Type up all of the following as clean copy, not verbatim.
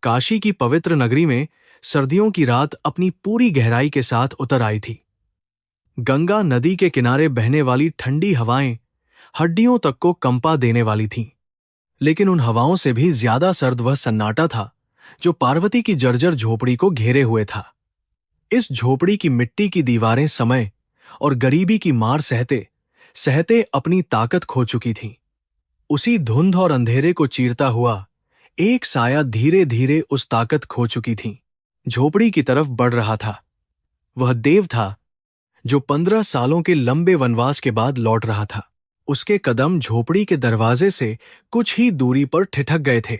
काशी की पवित्र नगरी में सर्दियों की रात अपनी पूरी गहराई के साथ उतर आई थी। गंगा नदी के किनारे बहने वाली ठंडी हवाएं हड्डियों तक को कंपा देने वाली थीं। लेकिन उन हवाओं से भी ज्यादा सर्द वह सन्नाटा था जो पार्वती की जर्जर झोपड़ी को घेरे हुए था। इस झोपड़ी की मिट्टी की दीवारें समय और गरीबी की मार सहते सहते अपनी ताकत खो चुकी थीं। उसी धुंध और अंधेरे को चीरता हुआ एक साया धीरे धीरे उस ताकत खो चुकी थी झोपड़ी की तरफ बढ़ रहा था। वह देव था जो 15 सालों के लंबे वनवास के बाद लौट रहा था। उसके कदम झोपड़ी के दरवाजे से कुछ ही दूरी पर ठिठक गए थे।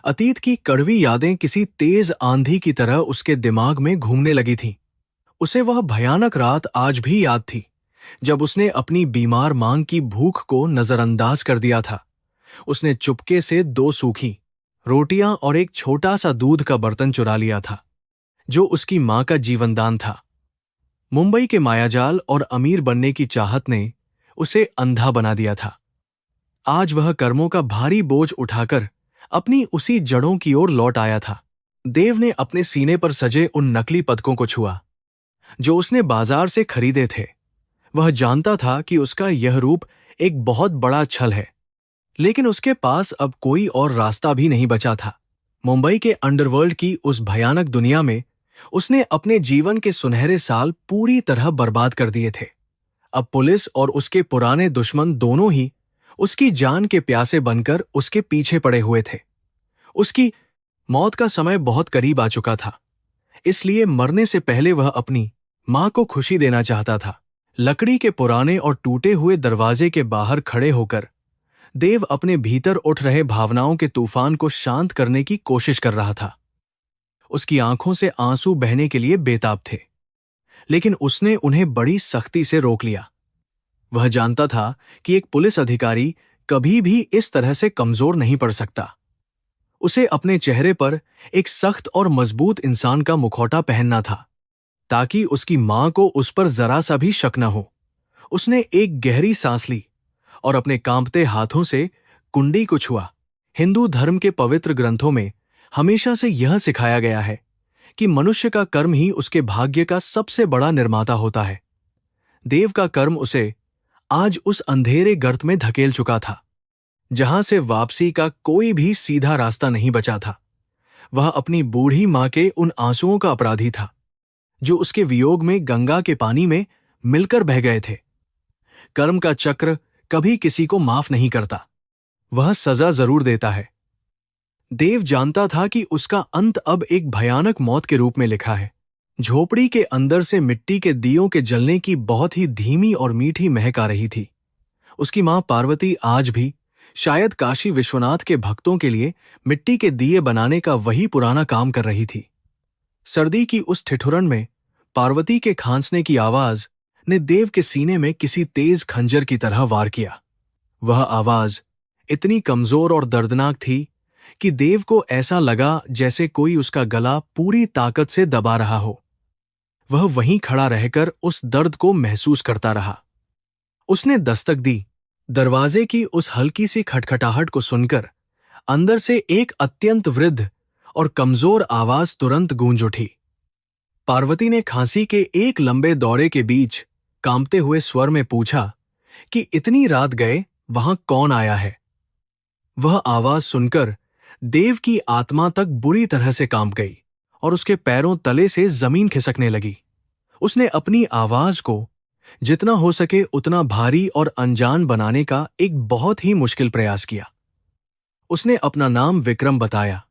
अतीत की कड़वी यादें किसी तेज आंधी की तरह उसके दिमाग में घूमने लगी थीं। उसे वह भयानक रात आज भी याद थी जब उसने अपनी बीमार मांग की भूख को नजरअंदाज कर दिया था। उसने चुपके से 2 सूखी रोटियां और एक छोटा सा दूध का बर्तन चुरा लिया था जो उसकी मां का जीवनदान था। मुंबई के मायाजाल और अमीर बनने की चाहत ने उसे अंधा बना दिया था। आज वह कर्मों का भारी बोझ उठाकर अपनी उसी जड़ों की ओर लौट आया था। देव ने अपने सीने पर सजे उन नकली पदकों को छुआ जो उसने बाजार से खरीदे थे। वह जानता था कि उसका यह रूप एक बहुत बड़ा छल है, लेकिन उसके पास अब कोई और रास्ता भी नहीं बचा था। मुंबई के अंडरवर्ल्ड की उस भयानक दुनिया में उसने अपने जीवन के सुनहरे साल पूरी तरह बर्बाद कर दिए थे। अब पुलिस और उसके पुराने दुश्मन दोनों ही उसकी जान के प्यासे बनकर उसके पीछे पड़े हुए थे। उसकी मौत का समय बहुत करीब आ चुका था, इसलिए मरने से पहले वह अपनी मां को खुशी देना चाहता था। लकड़ी के पुराने और टूटे हुए दरवाजे के बाहर खड़े होकर देव अपने भीतर उठ रहे भावनाओं के तूफान को शांत करने की कोशिश कर रहा था। उसकी आंखों से आंसू बहने के लिए बेताब थे, लेकिन उसने उन्हें बड़ी सख्ती से रोक लिया। वह जानता था कि एक पुलिस अधिकारी कभी भी इस तरह से कमजोर नहीं पड़ सकता। उसे अपने चेहरे पर एक सख्त और मजबूत इंसान का मुखौटा पहनना था ताकि उसकी मां को उस पर जरा सा भी शक न हो। उसने एक गहरी सांस ली और अपने कांपते हाथों से कुंडी को छुआ। हिंदू धर्म के पवित्र ग्रंथों में हमेशा से यह सिखाया गया है कि मनुष्य का कर्म ही उसके भाग्य का सबसे बड़ा निर्माता होता है। देव का कर्म उसे आज उस अंधेरे गर्त में धकेल चुका था जहां से वापसी का कोई भी सीधा रास्ता नहीं बचा था। वह अपनी बूढ़ी मां के उन आंसुओं का अपराधी था जो उसके वियोग में गंगा के पानी में मिलकर बह गए थे। कर्म का चक्र कभी किसी को माफ नहीं करता, वह सजा जरूर देता है। देव जानता था कि उसका अंत अब एक भयानक मौत के रूप में लिखा है। झोपड़ी के अंदर से मिट्टी के दियों के जलने की बहुत ही धीमी और मीठी महक आ रही थी। उसकी मां पार्वती आज भी शायद काशी विश्वनाथ के भक्तों के लिए मिट्टी के दिए बनाने का वही पुराना काम कर रही थी। सर्दी की उस ठिठुरन में पार्वती के खांसने की आवाज ने देव के सीने में किसी तेज खंजर की तरह वार किया। वह आवाज इतनी कमजोर और दर्दनाक थी कि देव को ऐसा लगा जैसे कोई उसका गला पूरी ताकत से दबा रहा हो। वह वहीं खड़ा रहकर उस दर्द को महसूस करता रहा। उसने दस्तक दी। दरवाजे की उस हल्की सी खटखटाहट को सुनकर अंदर से एक अत्यंत वृद्ध और कमजोर आवाज तुरंत गूंज उठी। पार्वती ने खांसी के एक लंबे दौरे के बीच कांपते हुए स्वर में पूछा कि इतनी रात गए वहां कौन आया है। वह आवाज सुनकर देव की आत्मा तक बुरी तरह से कांप गई और उसके पैरों तले से जमीन खिसकने लगी। उसने अपनी आवाज को जितना हो सके उतना भारी और अनजान बनाने का एक बहुत ही मुश्किल प्रयास किया। उसने अपना नाम विक्रम बताया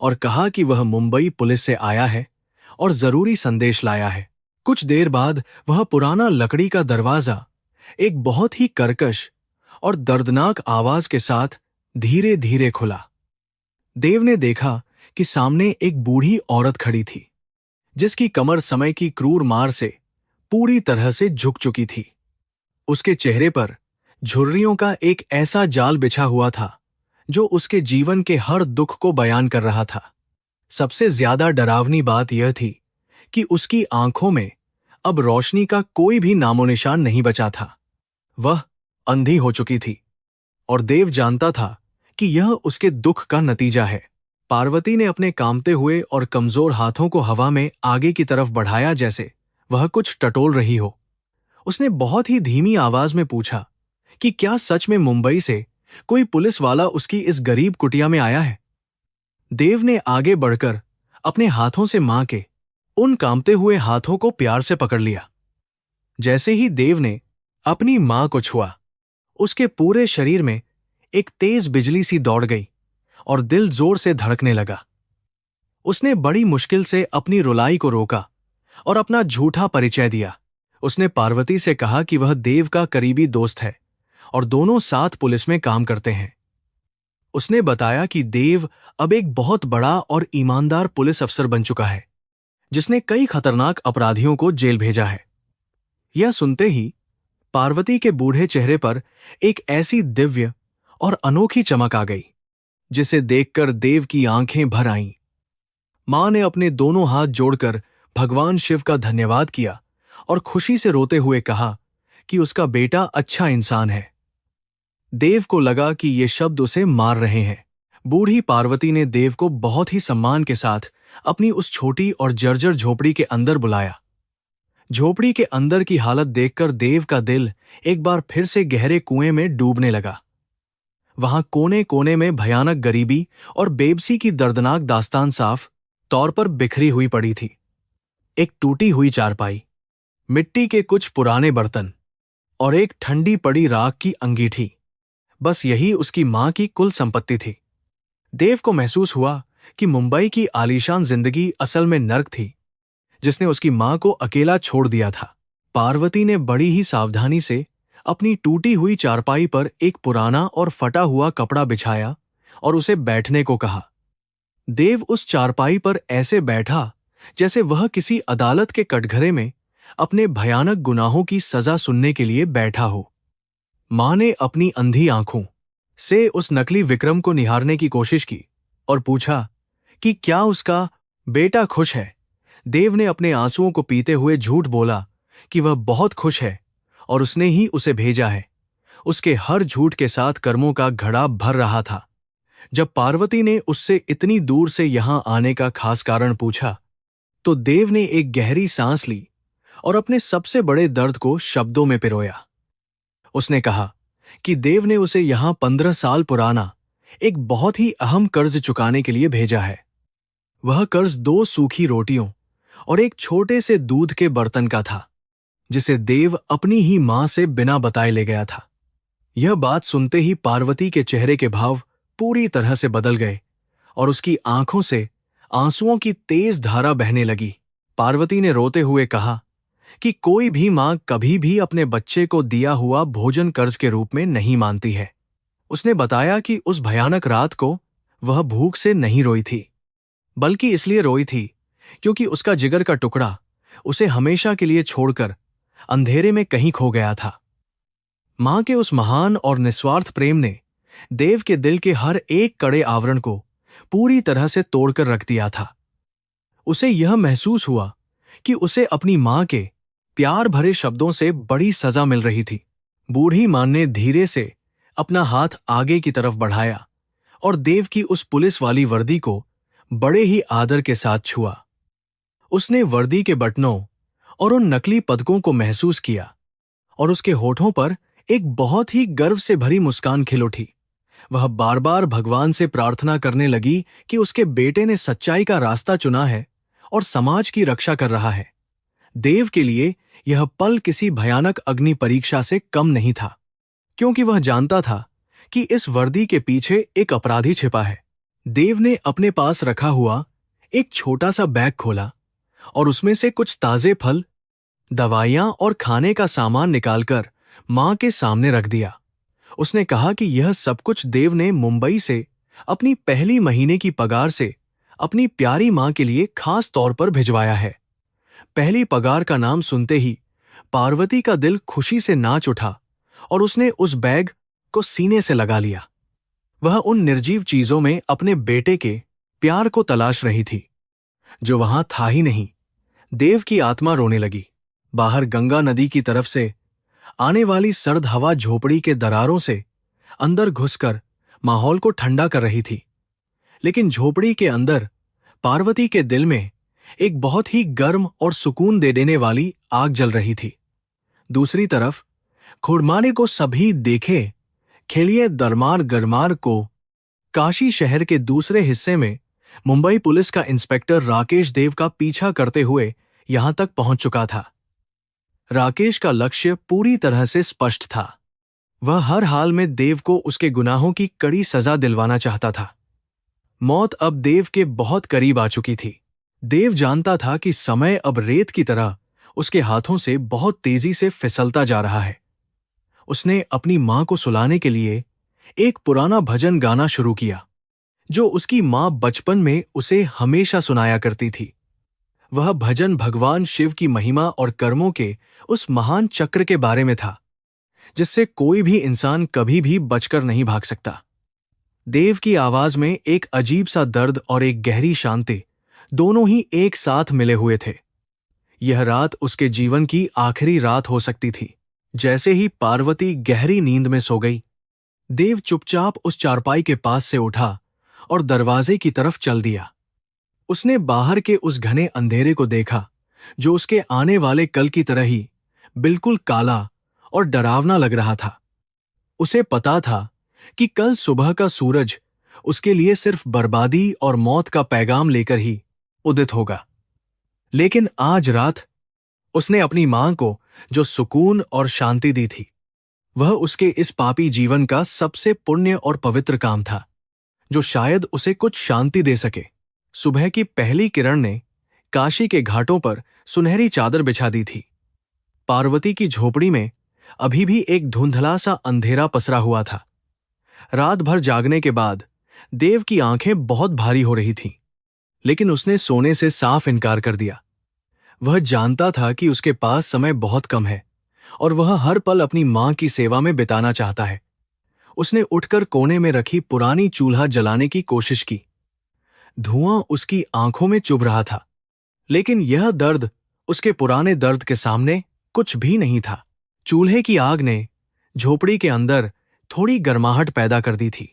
और कहा कि वह मुंबई पुलिस से आया है और जरूरी संदेश लाया है। कुछ देर बाद वह पुराना लकड़ी का दरवाजा एक बहुत ही कर्कश और दर्दनाक आवाज के साथ धीरे धीरे खुला। देव ने देखा कि सामने एक बूढ़ी औरत खड़ी थी जिसकी कमर समय की क्रूर मार से पूरी तरह से झुक चुकी थी। उसके चेहरे पर झुर्रियों का एक ऐसा जाल बिछा हुआ था जो उसके जीवन के हर दुख को बयान कर रहा था। सबसे ज्यादा डरावनी बात यह थी कि उसकी आंखों में अब रोशनी का कोई भी नामोनिशान नहीं बचा था। वह अंधी हो चुकी थी और देव जानता था कि यह उसके दुख का नतीजा है। पार्वती ने अपने कांपते हुए और कमजोर हाथों को हवा में आगे की तरफ बढ़ाया, जैसे वह कुछ टटोल रही हो। उसने बहुत ही धीमी आवाज में पूछा कि क्या सच में मुंबई से कोई पुलिस वाला उसकी इस गरीब कुटिया में आया है। देव ने आगे बढ़कर अपने हाथों से मां के उन कांपते हुए हाथों को प्यार से पकड़ लिया। जैसे ही देव ने अपनी मां को छुआ, उसके पूरे शरीर में एक तेज बिजली सी दौड़ गई और दिल जोर से धड़कने लगा। उसने बड़ी मुश्किल से अपनी रुलाई को रोका और अपना झूठा परिचय दिया। उसने पार्वती से कहा कि वह देव का करीबी दोस्त है और दोनों साथ पुलिस में काम करते हैं। उसने बताया कि देव अब एक बहुत बड़ा और ईमानदार पुलिस अफसर बन चुका है, जिसने कई खतरनाक अपराधियों को जेल भेजा है। यह सुनते ही पार्वती के बूढ़े चेहरे पर एक ऐसी दिव्य और अनोखी चमक आ गई, जिसे देखकर देव की आंखें भर आईं। मां ने अपने दोनों हाथ जोड़कर भगवान शिव का धन्यवाद किया और खुशी से रोते हुए कहा कि उसका बेटा अच्छा इंसान है। देव को लगा कि ये शब्द उसे मार रहे हैं। बूढ़ी पार्वती ने देव को बहुत ही सम्मान के साथ अपनी उस छोटी और जर्जर झोपड़ी के अंदर बुलाया। झोपड़ी के अंदर की हालत देखकर देव का दिल एक बार फिर से गहरे कुएं में डूबने लगा। वहां कोने कोने में भयानक गरीबी और बेबसी की दर्दनाक दास्तान साफ तौर पर बिखरी हुई पड़ी थी। एक टूटी हुई चारपाई, मिट्टी के कुछ पुराने बर्तन और एक ठंडी पड़ी राख की अंगीठी, बस यही उसकी मां की कुल संपत्ति थी। देव को महसूस हुआ कि मुंबई की आलीशान जिंदगी असल में नर्क थी, जिसने उसकी मां को अकेला छोड़ दिया था। पार्वती ने बड़ी ही सावधानी से अपनी टूटी हुई चारपाई पर एक पुराना और फटा हुआ कपड़ा बिछाया और उसे बैठने को कहा। देव उस चारपाई पर ऐसे बैठा जैसे वह किसी अदालत के कटघरे में अपने भयानक गुनाहों की सजा सुनने के लिए बैठा हो। मां ने अपनी अंधी आंखों से उस नकली विक्रम को निहारने की कोशिश की और पूछा कि क्या उसका बेटा खुश है। देव ने अपने आंसुओं को पीते हुए झूठ बोला कि वह बहुत खुश है और उसने ही उसे भेजा है। उसके हर झूठ के साथ कर्मों का घड़ा भर रहा था। जब पार्वती ने उससे इतनी दूर से यहां आने का खास कारण पूछा, तो देव ने एक गहरी सांस ली और अपने सबसे बड़े दर्द को शब्दों में पिरोया। उसने कहा कि देव ने उसे यहां 15 साल पुराना एक बहुत ही अहम कर्ज चुकाने के लिए भेजा है। वह कर्ज 2 सूखी रोटियों और एक छोटे से दूध के बर्तन का था, जिसे देव अपनी ही मां से बिना बताए ले गया था। यह बात सुनते ही पार्वती के चेहरे के भाव पूरी तरह से बदल गए और उसकी आंखों से आंसुओं की तेज धारा बहने लगी। पार्वती ने रोते हुए कहा कि कोई भी मां कभी भी अपने बच्चे को दिया हुआ भोजन कर्ज के रूप में नहीं मानती है। उसने बताया कि उस भयानक रात को वह भूख से नहीं रोई थी, बल्कि इसलिए रोई थी क्योंकि उसका जिगर का टुकड़ा उसे हमेशा के लिए छोड़कर अंधेरे में कहीं खो गया था। मां के उस महान और निस्वार्थ प्रेम ने देव के दिल के हर एक कड़े आवरण को पूरी तरह से तोड़कर रख दिया था। उसे यह महसूस हुआ कि उसे अपनी मां के प्यार भरे शब्दों से बड़ी सजा मिल रही थी। बूढ़ी मां ने धीरे से अपना हाथ आगे की तरफ बढ़ाया और देव की उस पुलिस वाली वर्दी को बड़े ही आदर के साथ छुआ। उसने वर्दी के बटनों और उन नकली पदकों को महसूस किया और उसके होठों पर एक बहुत ही गर्व से भरी मुस्कान खिल उठी। वह बार बार भगवान से प्रार्थना करने लगी कि उसके बेटे ने सच्चाई का रास्ता चुना है और समाज की रक्षा कर रहा है। देव के लिए यह पल किसी भयानक अग्नि परीक्षा से कम नहीं था, क्योंकि वह जानता था कि इस वर्दी के पीछे एक अपराधी छिपा है। देव ने अपने पास रखा हुआ एक छोटा सा बैग खोला और उसमें से कुछ ताजे फल, दवाइयां और खाने का सामान निकालकर मां के सामने रख दिया। उसने कहा कि यह सब कुछ देव ने मुंबई से अपनी पहली महीने की पगार से अपनी प्यारी मां के लिए खास तौर पर भिजवाया है। पहली पगार का नाम सुनते ही पार्वती का दिल खुशी से नाच उठा और उसने उस बैग को सीने से लगा लिया। वह उन निर्जीव चीजों में अपने बेटे के प्यार को तलाश रही थी, जो वहां था ही नहीं। देव की आत्मा रोने लगी। बाहर गंगा नदी की तरफ से आने वाली सर्द हवा झोपड़ी के दरारों से अंदर घुसकर माहौल को ठंडा कर रही थी। लेकिन झोपड़ी के अंदर पार्वती के दिल में एक बहुत ही गर्म और सुकून दे देने वाली आग जल रही थी। दूसरी तरफ खुड़माने को सभी देखे खेलिए दरमार गरमार को काशी शहर के दूसरे हिस्से में मुंबई पुलिस का इंस्पेक्टर राकेश देव का पीछा करते हुए यहां तक पहुंच चुका था। राकेश का लक्ष्य पूरी तरह से स्पष्ट था। वह हर हाल में देव को उसके गुनाहों की कड़ी सजा दिलवाना चाहता था। मौत अब देव के बहुत करीब आ चुकी थी। देव जानता था कि समय अब रेत की तरह उसके हाथों से बहुत तेजी से फिसलता जा रहा है। उसने अपनी मां को सुलाने के लिए एक पुराना भजन गाना शुरू किया, जो उसकी मां बचपन में उसे हमेशा सुनाया करती थी। वह भजन भगवान शिव की महिमा और कर्मों के उस महान चक्र के बारे में था, जिससे कोई भी इंसान कभी भी बचकर नहीं भाग सकता। देव की आवाज में एक अजीब सा दर्द और एक गहरी शांति दोनों ही एक साथ मिले हुए थे। यह रात उसके जीवन की आखिरी रात हो सकती थी। जैसे ही पार्वती गहरी नींद में सो गई, देव चुपचाप उस चारपाई के पास से उठा और दरवाजे की तरफ चल दिया। उसने बाहर के उस घने अंधेरे को देखा, जो उसके आने वाले कल की तरह ही बिल्कुल काला और डरावना लग रहा था। उसे पता था कि कल सुबह का सूरज उसके लिए सिर्फ बर्बादी और मौत का पैगाम लेकर ही उदित होगा। लेकिन आज रात उसने अपनी मां को जो सुकून और शांति दी थी, वह उसके इस पापी जीवन का सबसे पुण्य और पवित्र काम था, जो शायद उसे कुछ शांति दे सके। सुबह की पहली किरण ने काशी के घाटों पर सुनहरी चादर बिछा दी थी। पार्वती की झोपड़ी में अभी भी एक धुंधला सा अंधेरा पसरा हुआ था। रात भर जागने के बाद देव की आंखें बहुत भारी हो रही थीं, लेकिन उसने सोने से साफ इनकार कर दिया। वह जानता था कि उसके पास समय बहुत कम है और वह हर पल अपनी मां की सेवा में बिताना चाहता है। उसने उठकर कोने में रखी पुरानी चूल्हा जलाने की कोशिश की। धुआं उसकी आंखों में चुभ रहा था, लेकिन यह दर्द उसके पुराने दर्द के सामने कुछ भी नहीं था। चूल्हे की आग ने झोपड़ी के अंदर थोड़ी गर्माहट पैदा कर दी थी।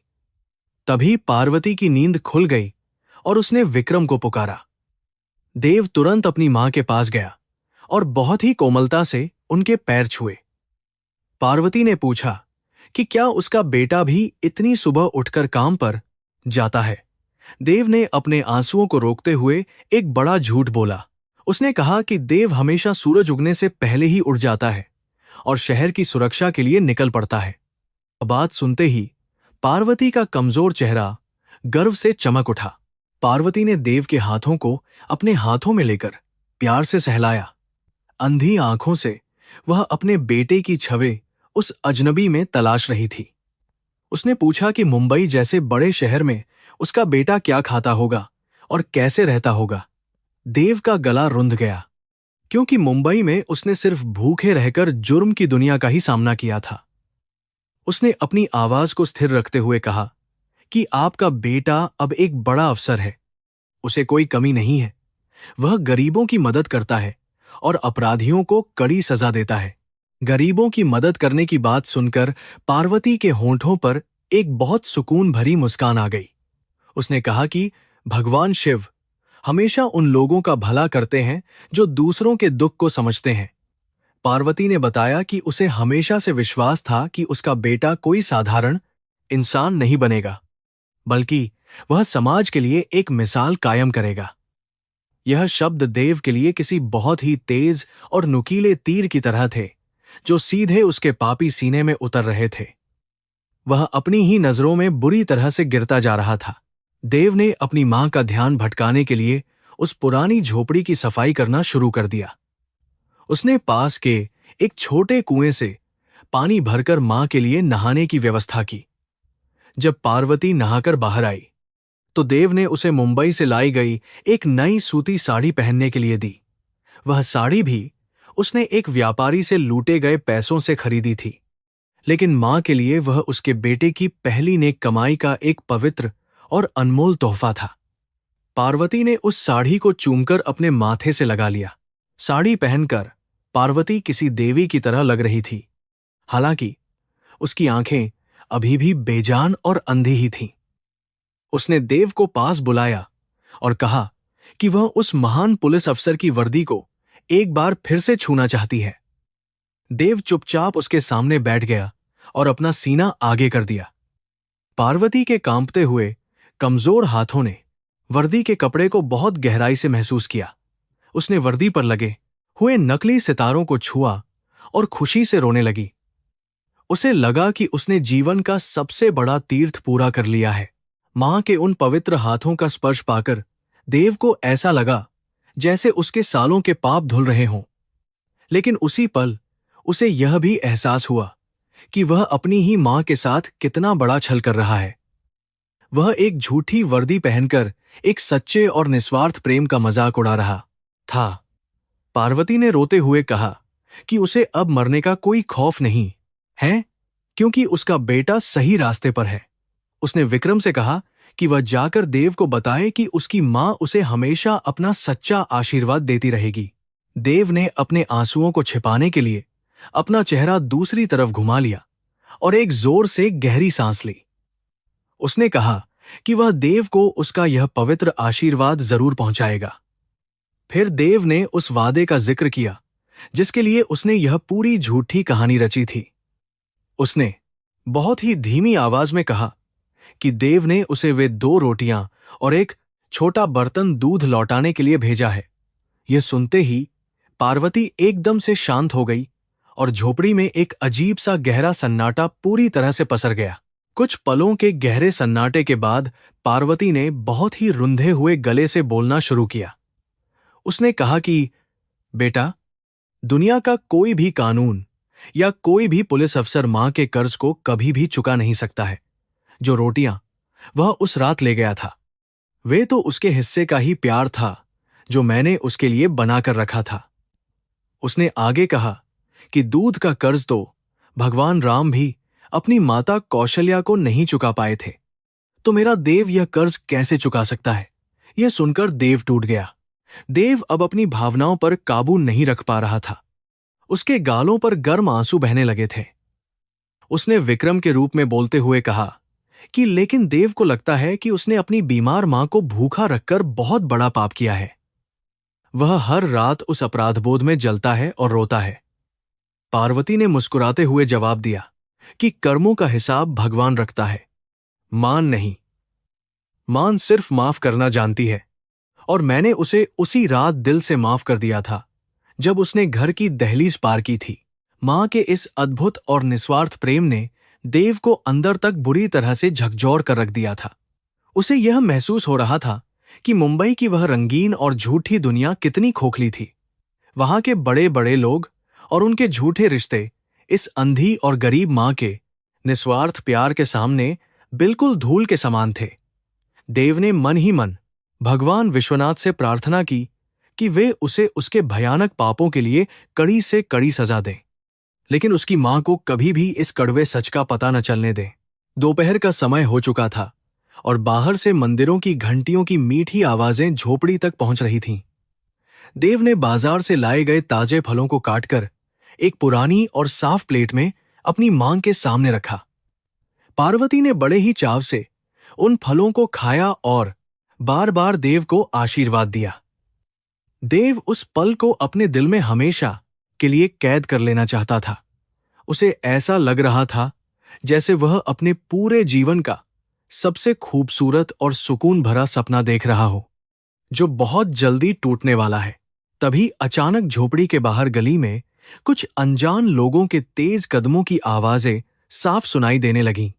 तभी पार्वती की नींद खुल गई और उसने विक्रम को पुकारा। देव तुरंत अपनी मां के पास गया और बहुत ही कोमलता से उनके पैर छुए। पार्वती ने पूछा कि क्या उसका बेटा भी इतनी सुबह उठकर काम पर जाता है। देव ने अपने आंसुओं को रोकते हुए एक बड़ा झूठ बोला। उसने कहा कि देव हमेशा सूरज उगने से पहले ही उठ जाता है और शहर की सुरक्षा के लिए निकल पड़ता है। बात सुनते ही पार्वती का कमजोर चेहरा गर्व से चमक उठा। पार्वती ने देव के हाथों को अपने हाथों में लेकर प्यार से सहलाया। अंधी आंखों से वह अपने बेटे की छवि उस अजनबी में तलाश रही थी। उसने पूछा कि मुंबई जैसे बड़े शहर में उसका बेटा क्या खाता होगा और कैसे रहता होगा। देव का गला रुंध गया, क्योंकि मुंबई में उसने सिर्फ भूखे रहकर जुर्म की दुनिया का ही सामना किया था। उसने अपनी आवाज को स्थिर रखते हुए कहा कि आपका बेटा अब एक बड़ा अफसर है। उसे कोई कमी नहीं है। वह गरीबों की मदद करता है और अपराधियों को कड़ी सजा देता है। गरीबों की मदद करने की बात सुनकर पार्वती के होंठों पर एक बहुत सुकून भरी मुस्कान आ गई। उसने कहा कि भगवान शिव हमेशा उन लोगों का भला करते हैं जो दूसरों के दुख को समझते हैं। पार्वती ने बताया कि उसे हमेशा से विश्वास था कि उसका बेटा कोई साधारण इंसान नहीं बनेगा, बल्कि वह समाज के लिए एक मिसाल कायम करेगा। यह शब्द देव के लिए किसी बहुत ही तेज और नुकीले तीर की तरह थे, जो सीधे उसके पापी सीने में उतर रहे थे। वह अपनी ही नजरों में बुरी तरह से गिरता जा रहा था। देव ने अपनी मां का ध्यान भटकाने के लिए उस पुरानी झोपड़ी की सफाई करना शुरू कर दिया। उसने पास के एक छोटे कुएं से पानी भरकर मां के लिए नहाने की व्यवस्था की। जब पार्वती नहाकर बाहर आई, तो देव ने उसे मुंबई से लाई गई एक नई सूती साड़ी पहनने के लिए दी। वह साड़ी भी उसने एक व्यापारी से लूटे गए पैसों से खरीदी थी, लेकिन मां के लिए वह उसके बेटे की पहली नेक कमाई का एक पवित्र और अनमोल तोहफा था। पार्वती ने उस साड़ी को चूमकर अपने माथे से लगा लिया। साड़ी पहनकर पार्वती किसी देवी की तरह लग रही थी, हालांकि उसकी आंखें अभी भी बेजान और अंधी ही थीं। उसने देव को पास बुलाया और कहा कि वह उस महान पुलिस अफसर की वर्दी को एक बार फिर से छूना चाहती है। देव चुपचाप उसके सामने बैठ गया और अपना सीना आगे कर दिया। पार्वती के कांपते हुए कमजोर हाथों ने वर्दी के कपड़े को बहुत गहराई से महसूस किया। उसने वर्दी पर लगे हुए नकली सितारों को छुआ और खुशी से रोने लगी। उसे लगा कि उसने जीवन का सबसे बड़ा तीर्थ पूरा कर लिया है। मां के उन पवित्र हाथों का स्पर्श पाकर देव को ऐसा लगा जैसे उसके सालों के पाप धुल रहे हों। लेकिन उसी पल उसे यह भी एहसास हुआ कि वह अपनी ही मां के साथ कितना बड़ा छल कर रहा है। वह एक झूठी वर्दी पहनकर एक सच्चे और निस्वार्थ प्रेम का मजाक उड़ा रहा था। पार्वती ने रोते हुए कहा कि उसे अब मरने का कोई खौफ नहीं है, क्योंकि उसका बेटा सही रास्ते पर है। उसने विक्रम से कहा कि वह जाकर देव को बताए कि उसकी मां उसे हमेशा अपना सच्चा आशीर्वाद देती रहेगी। देव ने अपने आंसुओं को छिपाने के लिए अपना चेहरा दूसरी तरफ घुमा लिया और एक जोर से गहरी सांस ली। उसने कहा कि वह देव को उसका यह पवित्र आशीर्वाद जरूर पहुंचाएगा। फिर देव ने उस वादे का जिक्र किया जिसके लिए उसने यह पूरी झूठी कहानी रची थी। उसने बहुत ही धीमी आवाज में कहा कि देव ने उसे वे 2 रोटियां और एक छोटा बर्तन दूध लौटाने के लिए भेजा है। यह सुनते ही पार्वती एकदम से शांत हो गई और झोपड़ी में एक अजीब सा गहरा सन्नाटा पूरी तरह से पसर गया। कुछ पलों के गहरे सन्नाटे के बाद पार्वती ने बहुत ही रुंधे हुए गले से बोलना शुरू किया। उसने कहा कि बेटा, दुनिया का कोई भी कानून या कोई भी पुलिस अफसर मां के कर्ज को कभी भी चुका नहीं सकता है। जो रोटियां वह उस रात ले गया था, वे तो उसके हिस्से का ही प्यार था जो मैंने उसके लिए बनाकर रखा था। उसने आगे कहा कि दूध का कर्ज तो भगवान राम भी अपनी माता कौशल्या को नहीं चुका पाए थे, तो मेरा देव यह कर्ज कैसे चुका सकता है। यह सुनकर देव टूट गया। देव अब अपनी भावनाओं पर काबू नहीं रख पा रहा था। उसके गालों पर गर्म आंसू बहने लगे थे। उसने विक्रम के रूप में बोलते हुए कहा कि लेकिन देव को लगता है कि उसने अपनी बीमार मां को भूखा रखकर बहुत बड़ा पाप किया है। वह हर रात उस अपराधबोध में जलता है और रोता है। पार्वती ने मुस्कुराते हुए जवाब दिया कि कर्मों का हिसाब भगवान रखता है, मान नहीं। मान सिर्फ माफ करना जानती है, और मैंने उसे उसी रात दिल से माफ कर दिया था जब उसने घर की दहलीज पार की थी। मां के इस अद्भुत और निस्वार्थ प्रेम ने देव को अंदर तक बुरी तरह से झकझोर कर रख दिया था। उसे यह महसूस हो रहा था कि मुंबई की वह रंगीन और झूठी दुनिया कितनी खोखली थी। वहां के बड़े बड़े लोग और उनके झूठे रिश्ते इस अंधी और गरीब मां के निस्वार्थ प्यार के सामने बिल्कुल धूल के समान थे। देव ने मन ही मन भगवान विश्वनाथ से प्रार्थना की कि वे उसे उसके भयानक पापों के लिए कड़ी से कड़ी सजा दें, लेकिन उसकी मां को कभी भी इस कड़वे सच का पता न चलने दें। दोपहर का समय हो चुका था और बाहर से मंदिरों की घंटियों की मीठी आवाजें झोपड़ी तक पहुंच रही थीं। देव ने बाजार से लाए गए ताजे फलों को काटकर एक पुरानी और साफ प्लेट में अपनी मां के सामने रखा। पार्वती ने बड़े ही चाव से उन फलों को खाया और बार बार देव को आशीर्वाद दिया। देव उस पल को अपने दिल में हमेशा के लिए कैद कर लेना चाहता था। उसे ऐसा लग रहा था जैसे वह अपने पूरे जीवन का सबसे खूबसूरत और सुकून भरा सपना देख रहा हो, जो बहुत जल्दी टूटने वाला है। तभी अचानक झोपड़ी के बाहर गली में कुछ अनजान लोगों के तेज कदमों की आवाजें साफ सुनाई देने लगीं।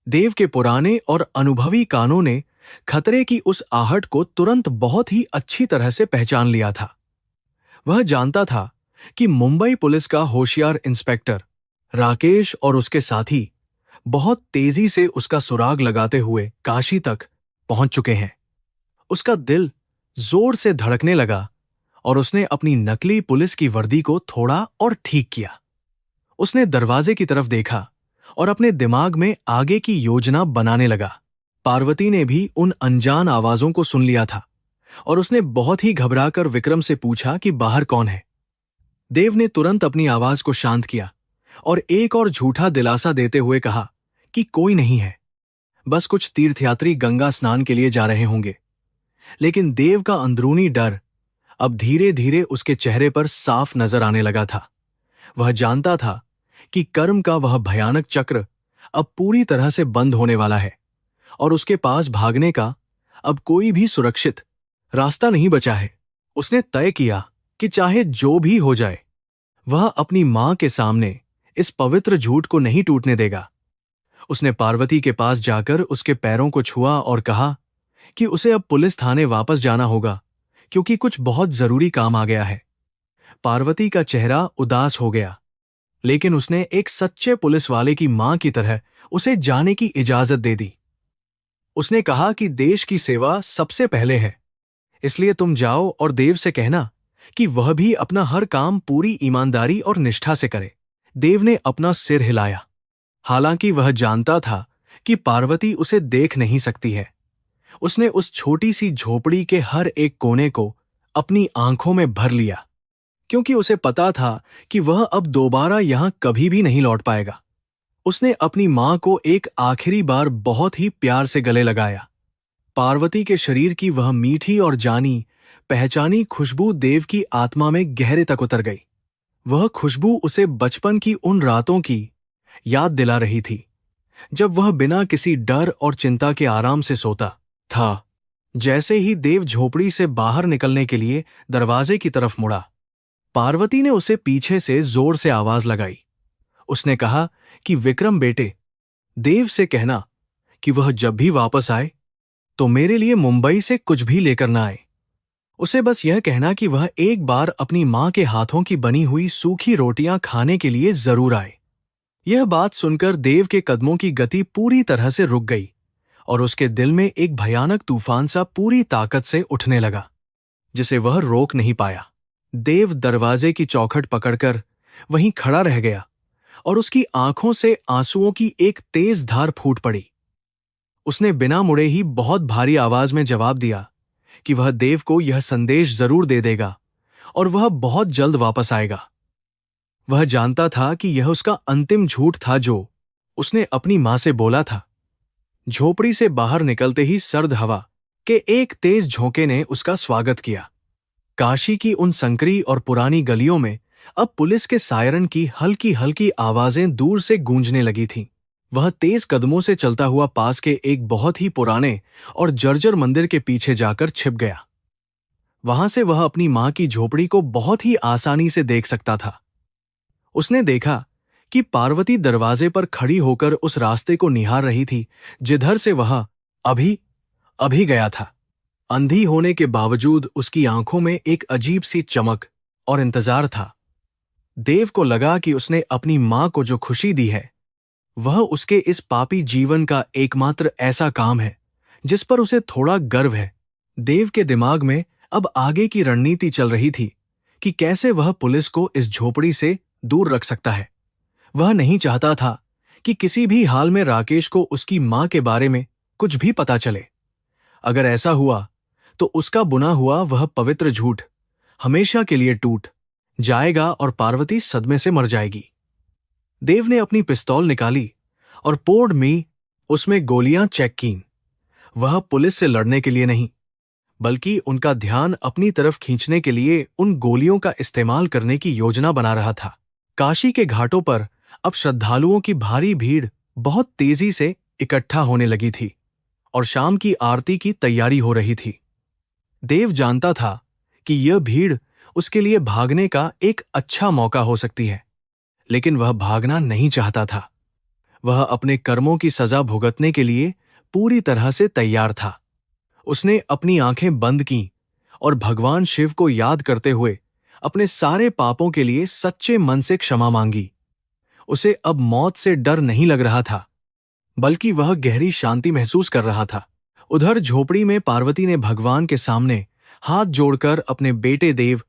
देव के पुराने और अनुभवी कानों ने खतरे की उस आहट को तुरंत बहुत ही अच्छी तरह से पहचान लिया था। वह जानता था कि मुंबई पुलिस का होशियार इंस्पेक्टर राकेश और उसके साथी बहुत तेजी से उसका सुराग लगाते हुए काशी तक पहुंच चुके हैं। उसका दिल जोर से धड़कने लगा और उसने अपनी नकली पुलिस की वर्दी को थोड़ा और ठीक किया। उसने दरवाजे की तरफ देखा और अपने दिमाग में आगे की योजना बनाने लगा। पार्वती ने भी उन अनजान आवाजों को सुन लिया था और उसने बहुत ही घबराकर विक्रम से पूछा कि बाहर कौन है। देव ने तुरंत अपनी आवाज को शांत किया और एक और झूठा दिलासा देते हुए कहा कि कोई नहीं है। बस कुछ तीर्थयात्री गंगा स्नान के लिए जा रहे होंगे। लेकिन देव का अंदरूनी डर अब धीरे धीरे उसके चेहरे पर साफ नजर आने लगा था। वह जानता था कि कर्म का वह भयानक चक्र अब पूरी तरह से बंद होने वाला है और उसके पास भागने का अब कोई भी सुरक्षित रास्ता नहीं बचा है। उसने तय किया कि चाहे जो भी हो जाए, वह अपनी मां के सामने इस पवित्र झूठ को नहीं टूटने देगा। उसने पार्वती के पास जाकर उसके पैरों को छुआ और कहा कि उसे अब पुलिस थाने वापस जाना होगा क्योंकि कुछ बहुत जरूरी काम आ गया है। पार्वती का चेहरा उदास हो गया, लेकिन उसने एक सच्चे पुलिस वाले की मां की तरह उसे जाने की इजाजत दे दी। उसने कहा कि देश की सेवा सबसे पहले है, इसलिए तुम जाओ और देव से कहना कि वह भी अपना हर काम पूरी ईमानदारी और निष्ठा से करे। देव ने अपना सिर हिलाया। हालांकि वह जानता था कि पार्वती उसे देख नहीं सकती है। उसने उस छोटी सी झोपड़ी के हर एक कोने को अपनी आंखों में भर लिया, क्योंकि उसे पता था कि वह अब दोबारा यहां कभी भी नहीं लौट पाएगा। उसने अपनी मां को एक आखिरी बार बहुत ही प्यार से गले लगाया। पार्वती के शरीर की वह मीठी और जानी पहचानी खुशबू देव की आत्मा में गहरे तक उतर गई। वह खुशबू उसे बचपन की उन रातों की याद दिला रही थी, जब वह बिना किसी डर और चिंता के आराम से सोता था। जैसे ही देव झोपड़ी से बाहर निकलने के लिए दरवाजे की तरफ मुड़ा, पार्वती ने उसे पीछे से जोर से आवाज लगाई। उसने कहा कि विक्रम बेटे, देव से कहना कि वह जब भी वापस आए तो मेरे लिए मुंबई से कुछ भी लेकर ना आए। उसे बस यह कहना कि वह एक बार अपनी मां के हाथों की बनी हुई सूखी रोटियां खाने के लिए जरूर आए। यह बात सुनकर देव के कदमों की गति पूरी तरह से रुक गई और उसके दिल में एक भयानक तूफान सा पूरी ताकत से उठने लगा, जिसे वह रोक नहीं पाया। देव दरवाजे की चौखट पकड़कर वहीं खड़ा रह गया और उसकी आंखों से आंसुओं की एक तेज धार फूट पड़ी। उसने बिना मुड़े ही बहुत भारी आवाज में जवाब दिया कि वह देव को यह संदेश जरूर दे देगा और वह बहुत जल्द वापस आएगा। वह जानता था कि यह उसका अंतिम झूठ था जो उसने अपनी मां से बोला था। झोपड़ी से बाहर निकलते ही सर्द हवा के एक तेज झोंके ने उसका स्वागत किया। काशी की उन संकरी और पुरानी गलियों में अब पुलिस के सायरन की हल्की हल्की आवाजें दूर से गूंजने लगी थीं। वह तेज कदमों से चलता हुआ पास के एक बहुत ही पुराने और जर्जर मंदिर के पीछे जाकर छिप गया। वहां से वह अपनी मां की झोपड़ी को बहुत ही आसानी से देख सकता था। उसने देखा कि पार्वती दरवाजे पर खड़ी होकर उस रास्ते को निहार रही थी जिधर से वह अभी गया था। अंधी होने के बावजूद उसकी आंखों में एक अजीब सी चमक और इंतजार था। देव को लगा कि उसने अपनी मां को जो खुशी दी है, वह उसके इस पापी जीवन का एकमात्र ऐसा काम है जिस पर उसे थोड़ा गर्व है। देव के दिमाग में अब आगे की रणनीति चल रही थी कि कैसे वह पुलिस को इस झोपड़ी से दूर रख सकता है। वह नहीं चाहता था कि किसी भी हाल में राकेश को उसकी मां के बारे में कुछ भी पता चले। अगर ऐसा हुआ तो उसका बुना हुआ वह पवित्र झूठ हमेशा के लिए टूट जाएगा और पार्वती सदमे से मर जाएगी। देव ने अपनी पिस्तौल निकाली और पोर्ड में उसमें गोलियां चेक कीं। वह पुलिस से लड़ने के लिए नहीं, बल्कि उनका ध्यान अपनी तरफ खींचने के लिए उन गोलियों का इस्तेमाल करने की योजना बना रहा था। काशी के घाटों पर अब श्रद्धालुओं की भारी भीड़ बहुत तेजी से इकट्ठा होने लगी थी और शाम की आरती की तैयारी हो रही थी। देव जानता था कि यह भीड़ उसके लिए भागने का एक अच्छा मौका हो सकती है, लेकिन वह भागना नहीं चाहता था। वह अपने कर्मों की सजा भुगतने के लिए पूरी तरह से तैयार था। उसने अपनी आंखें बंद कीं और भगवान शिव को याद करते हुए अपने सारे पापों के लिए सच्चे मन से क्षमा मांगी। उसे अब मौत से डर नहीं लग रहा था, बल्कि वह गहरी शांति महसूस कर रहा था। उधर झोपड़ी में पार्वती ने भगवान के सामने हाथ जोड़कर अपने बेटे देव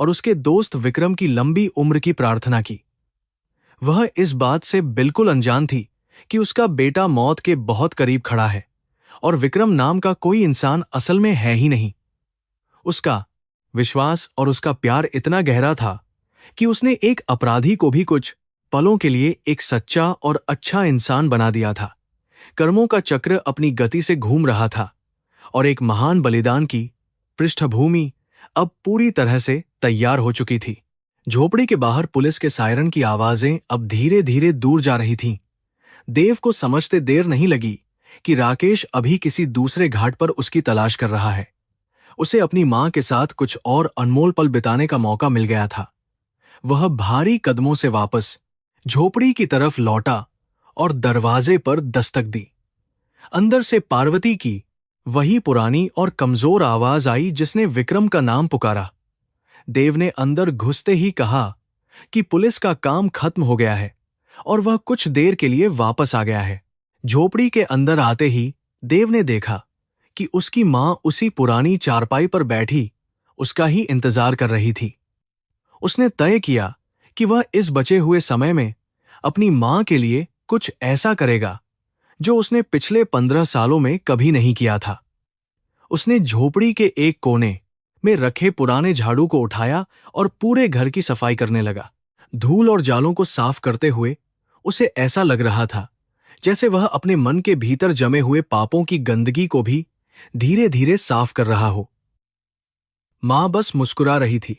और उसके दोस्त विक्रम की लंबी उम्र की प्रार्थना की। वह इस बात से बिल्कुल अनजान थी कि उसका बेटा मौत के बहुत करीब खड़ा है और विक्रम नाम का कोई इंसान असल में है ही नहीं। उसका विश्वास और उसका प्यार इतना गहरा था कि उसने एक अपराधी को भी कुछ पलों के लिए एक सच्चा और अच्छा इंसान बना दिया था। कर्मों का चक्र अपनी गति से घूम रहा था और एक महान बलिदान की पृष्ठभूमि अब पूरी तरह से तैयार हो चुकी थी। झोपड़ी के बाहर पुलिस के सायरन की आवाजें अब धीरे धीरे दूर जा रही थीं। देव को समझते देर नहीं लगी कि राकेश अभी किसी दूसरे घाट पर उसकी तलाश कर रहा है। उसे अपनी मां के साथ कुछ और अनमोल पल बिताने का मौका मिल गया था। वह भारी कदमों से वापस झोपड़ी की तरफ लौटा और दरवाजे पर दस्तक दी। अंदर से पार्वती की वही पुरानी और कमजोर आवाज आई जिसने विक्रम का नाम पुकारा। देव ने अंदर घुसते ही कहा कि पुलिस का काम खत्म हो गया है और वह कुछ देर के लिए वापस आ गया है। झोपड़ी के अंदर आते ही देव ने देखा कि उसकी मां उसी पुरानी चारपाई पर बैठी उसका ही इंतजार कर रही थी। उसने तय किया कि वह इस बचे हुए समय में अपनी मां के लिए कुछ ऐसा करेगा जो उसने पिछले 15 सालों में कभी नहीं किया था। उसने झोपड़ी के एक कोने में रखे पुराने झाड़ू को उठाया और पूरे घर की सफाई करने लगा। धूल और जालों को साफ करते हुए उसे ऐसा लग रहा था जैसे वह अपने मन के भीतर जमे हुए पापों की गंदगी को भी धीरे धीरे साफ कर रहा हो। मां बस मुस्कुरा रही थी।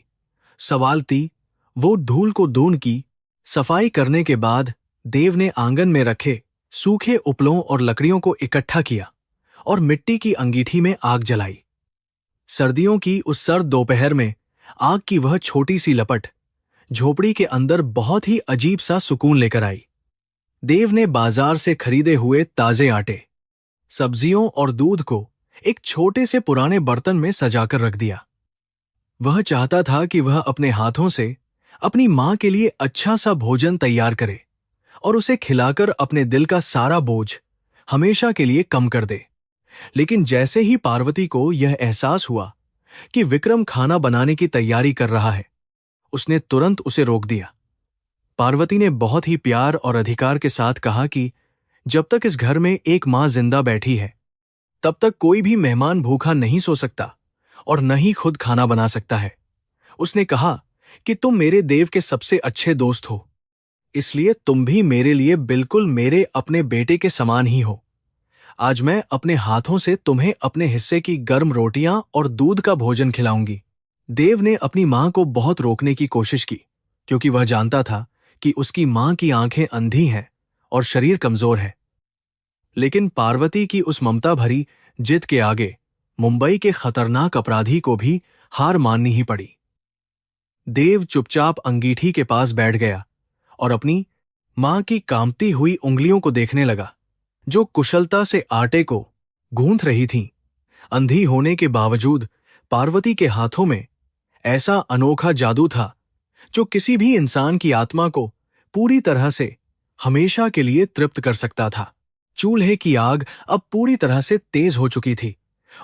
संभालती वो धूल को दून की सफाई करने के बाद देव ने आंगन में रखे सूखे उपलों और लकड़ियों को इकट्ठा किया और मिट्टी की अंगीठी में आग जलाई। सर्दियों की उस सर्द दोपहर में आग की वह छोटी सी लपट झोपड़ी के अंदर बहुत ही अजीब सा सुकून लेकर आई। देव ने बाजार से खरीदे हुए ताजे आटे, सब्जियों और दूध को एक छोटे से पुराने बर्तन में सजाकर रख दिया। वह चाहता था कि वह अपने हाथों से अपनी मां के लिए अच्छा सा भोजन तैयार करे और उसे खिलाकर अपने दिल का सारा बोझ हमेशा के लिए कम कर दे। लेकिन जैसे ही पार्वती को यह एहसास हुआ कि विक्रम खाना बनाने की तैयारी कर रहा है, उसने तुरंत उसे रोक दिया। पार्वती ने बहुत ही प्यार और अधिकार के साथ कहा कि जब तक इस घर में एक मां जिंदा बैठी है, तब तक कोई भी मेहमान भूखा नहीं सो सकता और न ही खुद खाना बना सकता है। उसने कहा कि तुम मेरे देव के सबसे अच्छे दोस्त हो, इसलिए तुम भी मेरे लिए बिल्कुल मेरे अपने बेटे के समान ही हो। आज मैं अपने हाथों से तुम्हें अपने हिस्से की गर्म रोटियां और दूध का भोजन खिलाऊंगी। देव ने अपनी मां को बहुत रोकने की कोशिश की, क्योंकि वह जानता था कि उसकी मां की आंखें अंधी हैं और शरीर कमजोर है। लेकिन पार्वती की उस ममता भरी जिद के आगे मुंबई के खतरनाक अपराधी को भी हार माननी ही पड़ी। देव चुपचाप अंगीठी के पास बैठ गया और अपनी मां की कांपती हुई उंगलियों को देखने लगा, जो कुशलता से आटे को गूंथ रही थीं। अंधी होने के बावजूद पार्वती के हाथों में ऐसा अनोखा जादू था जो किसी भी इंसान की आत्मा को पूरी तरह से हमेशा के लिए तृप्त कर सकता था। चूल्हे की आग अब पूरी तरह से तेज हो चुकी थी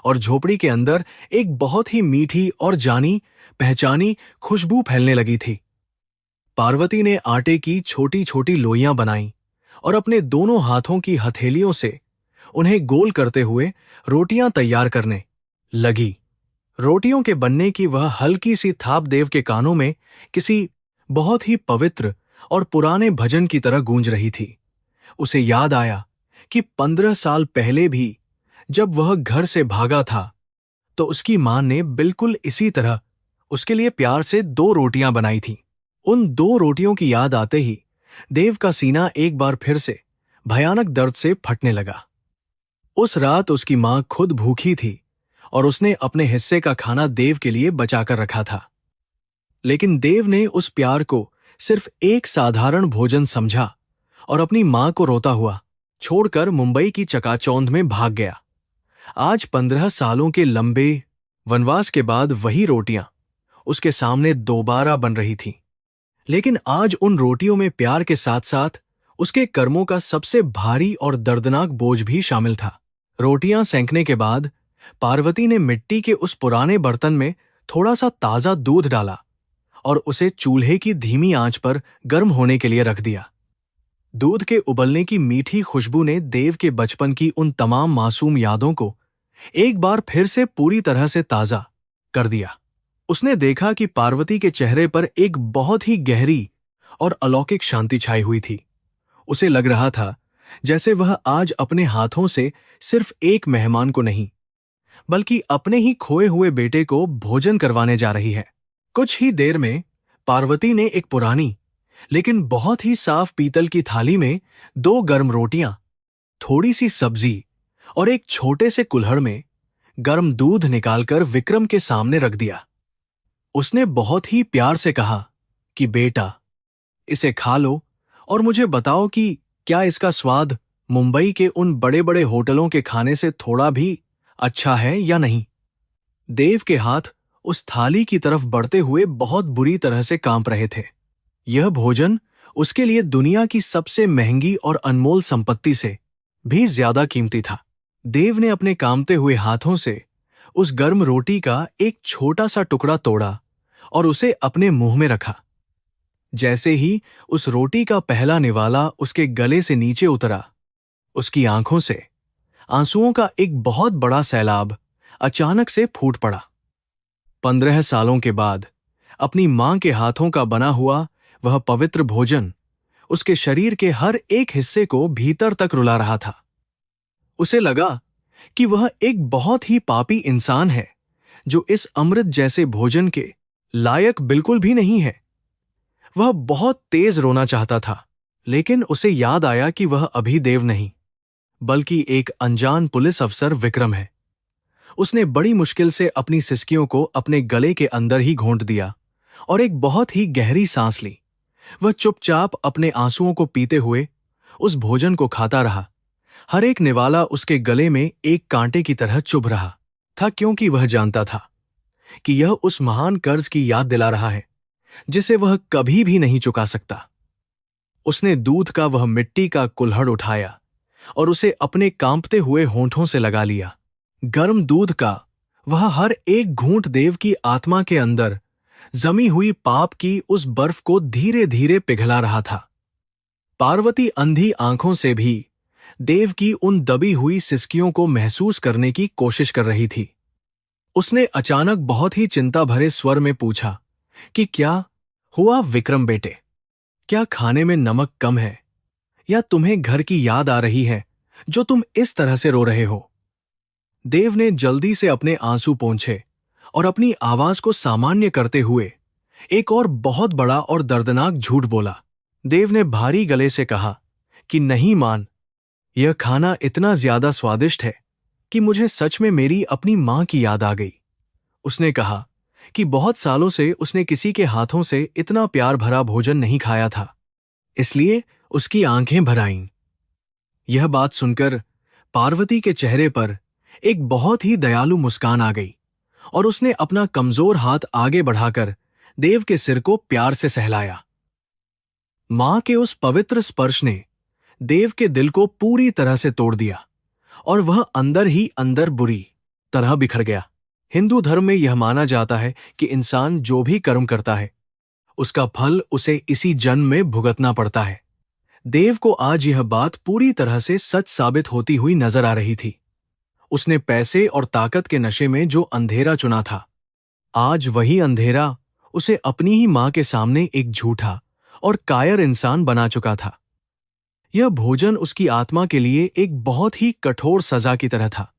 और झोपड़ी के अंदर एक बहुत ही मीठी और जानी पहचानी खुशबू फैलने लगी थी। पार्वती ने आटे की छोटी छोटी लोइयां बनाईं और अपने दोनों हाथों की हथेलियों से उन्हें गोल करते हुए रोटियां तैयार करने लगी। रोटियों के बनने की वह हल्की सी थाप देव के कानों में किसी बहुत ही पवित्र और पुराने भजन की तरह गूंज रही थी। उसे याद आया कि 15 साल पहले भी जब वह घर से भागा था तो उसकी मां ने बिल्कुल इसी तरह उसके लिए प्यार से 2 रोटियां बनाई थीं। उन 2 रोटियों की याद आते ही देव का सीना एक बार फिर से भयानक दर्द से फटने लगा। उस रात उसकी मां खुद भूखी थी और उसने अपने हिस्से का खाना देव के लिए बचाकर रखा था। लेकिन देव ने उस प्यार को सिर्फ एक साधारण भोजन समझा और अपनी मां को रोता हुआ छोड़कर मुंबई की चकाचौंध में भाग गया। आज 15 सालों के लंबे वनवास के बाद वही रोटियां उसके सामने दोबारा बन रही थीं। लेकिन आज उन रोटियों में प्यार के साथ साथ उसके कर्मों का सबसे भारी और दर्दनाक बोझ भी शामिल था। रोटियां सेंकने के बाद पार्वती ने मिट्टी के उस पुराने बर्तन में थोड़ा सा ताजा दूध डाला और उसे चूल्हे की धीमी आंच पर गर्म होने के लिए रख दिया। दूध के उबलने की मीठी खुशबू ने देव के बचपन की उन तमाम मासूम यादों को एक बार फिर से पूरी तरह से ताजा कर दिया। उसने देखा कि पार्वती के चेहरे पर एक बहुत ही गहरी और अलौकिक शांति छाई हुई थी। उसे लग रहा था जैसे वह आज अपने हाथों से सिर्फ एक मेहमान को नहीं, बल्कि अपने ही खोए हुए बेटे को भोजन करवाने जा रही है। कुछ ही देर में पार्वती ने एक पुरानी लेकिन बहुत ही साफ पीतल की थाली में 2 गर्म रोटियां, थोड़ी सी सब्जी और एक छोटे से कुल्हड़ में गर्म दूध निकालकर विक्रम के सामने रख दिया। उसने बहुत ही प्यार से कहा कि बेटा, इसे खा लो और मुझे बताओ कि क्या इसका स्वाद मुंबई के उन बड़े बड़े होटलों के खाने से थोड़ा भी अच्छा है या नहीं। देव के हाथ उस थाली की तरफ बढ़ते हुए बहुत बुरी तरह से कांप रहे थे। यह भोजन उसके लिए दुनिया की सबसे महंगी और अनमोल संपत्ति से भी ज्यादा कीमती था। देव ने अपने कांपते हुए हाथों से उस गर्म रोटी का एक छोटा सा टुकड़ा तोड़ा और उसे अपने मुंह में रखा। जैसे ही उस रोटी का पहला निवाला उसके गले से नीचे उतरा, उसकी आंखों से आंसुओं का एक बहुत बड़ा सैलाब अचानक से फूट पड़ा। 15 सालों के बाद अपनी मां के हाथों का बना हुआ वह पवित्र भोजन उसके शरीर के हर एक हिस्से को भीतर तक रुला रहा था। उसे लगा कि वह एक बहुत ही पापी इंसान है जो इस अमृत जैसे भोजन के लायक बिल्कुल भी नहीं है। वह बहुत तेज रोना चाहता था, लेकिन उसे याद आया कि वह अभी देव नहीं, बल्कि एक अनजान पुलिस अफसर विक्रम है। उसने बड़ी मुश्किल से अपनी सिसकियों को अपने गले के अंदर ही घोंट दिया और एक बहुत ही गहरी सांस ली। वह चुपचाप अपने आंसुओं को पीते हुए उस भोजन को खाता रहा। हर एक निवाला उसके गले में एक कांटे की तरह चुभ रहा था, क्योंकि वह जानता था कि यह उस महान कर्ज की याद दिला रहा है जिसे वह कभी भी नहीं चुका सकता। उसने दूध का वह मिट्टी का कुल्हड़ उठाया और उसे अपने कांपते हुए होंठों से लगा लिया। गर्म दूध का वह हर एक घूंट देव की आत्मा के अंदर जमी हुई पाप की उस बर्फ को धीरे धीरे पिघला रहा था। पार्वती अंधी आंखों से भी देव की उन दबी हुई सिसकियों को महसूस करने की कोशिश कर रही थी। उसने अचानक बहुत ही चिंता भरे स्वर में पूछा कि क्या हुआ विक्रम बेटे? क्या खाने में नमक कम है या तुम्हें घर की याद आ रही है जो तुम इस तरह से रो रहे हो? देव ने जल्दी से अपने आंसू पोंछे और अपनी आवाज को सामान्य करते हुए एक और बहुत बड़ा और दर्दनाक झूठ बोला। देव ने भारी गले से कहा कि नहीं मान, यह खाना इतना ज्यादा स्वादिष्ट है कि मुझे सच में मेरी अपनी मां की याद आ गई। उसने कहा कि बहुत सालों से उसने किसी के हाथों से इतना प्यार भरा भोजन नहीं खाया था, इसलिए उसकी आंखें भर आईं। यह बात सुनकर पार्वती के चेहरे पर एक बहुत ही दयालु मुस्कान आ गई और उसने अपना कमजोर हाथ आगे बढ़ाकर देव के सिर को प्यार से सहलाया। मां के उस पवित्र स्पर्श ने देव के दिल को पूरी तरह से तोड़ दिया और वह अंदर ही अंदर बुरी तरह बिखर गया। हिंदू धर्म में यह माना जाता है कि इंसान जो भी कर्म करता है उसका फल उसे इसी जन्म में भुगतना पड़ता है। देव को आज यह बात पूरी तरह से सच साबित होती हुई नजर आ रही थी। उसने पैसे और ताकत के नशे में जो अंधेरा चुना था, आज वही अंधेरा उसे अपनी ही मां के सामने एक झूठा और कायर इंसान बना चुका था। यह भोजन उसकी आत्मा के लिए एक बहुत ही कठोर सजा की तरह था।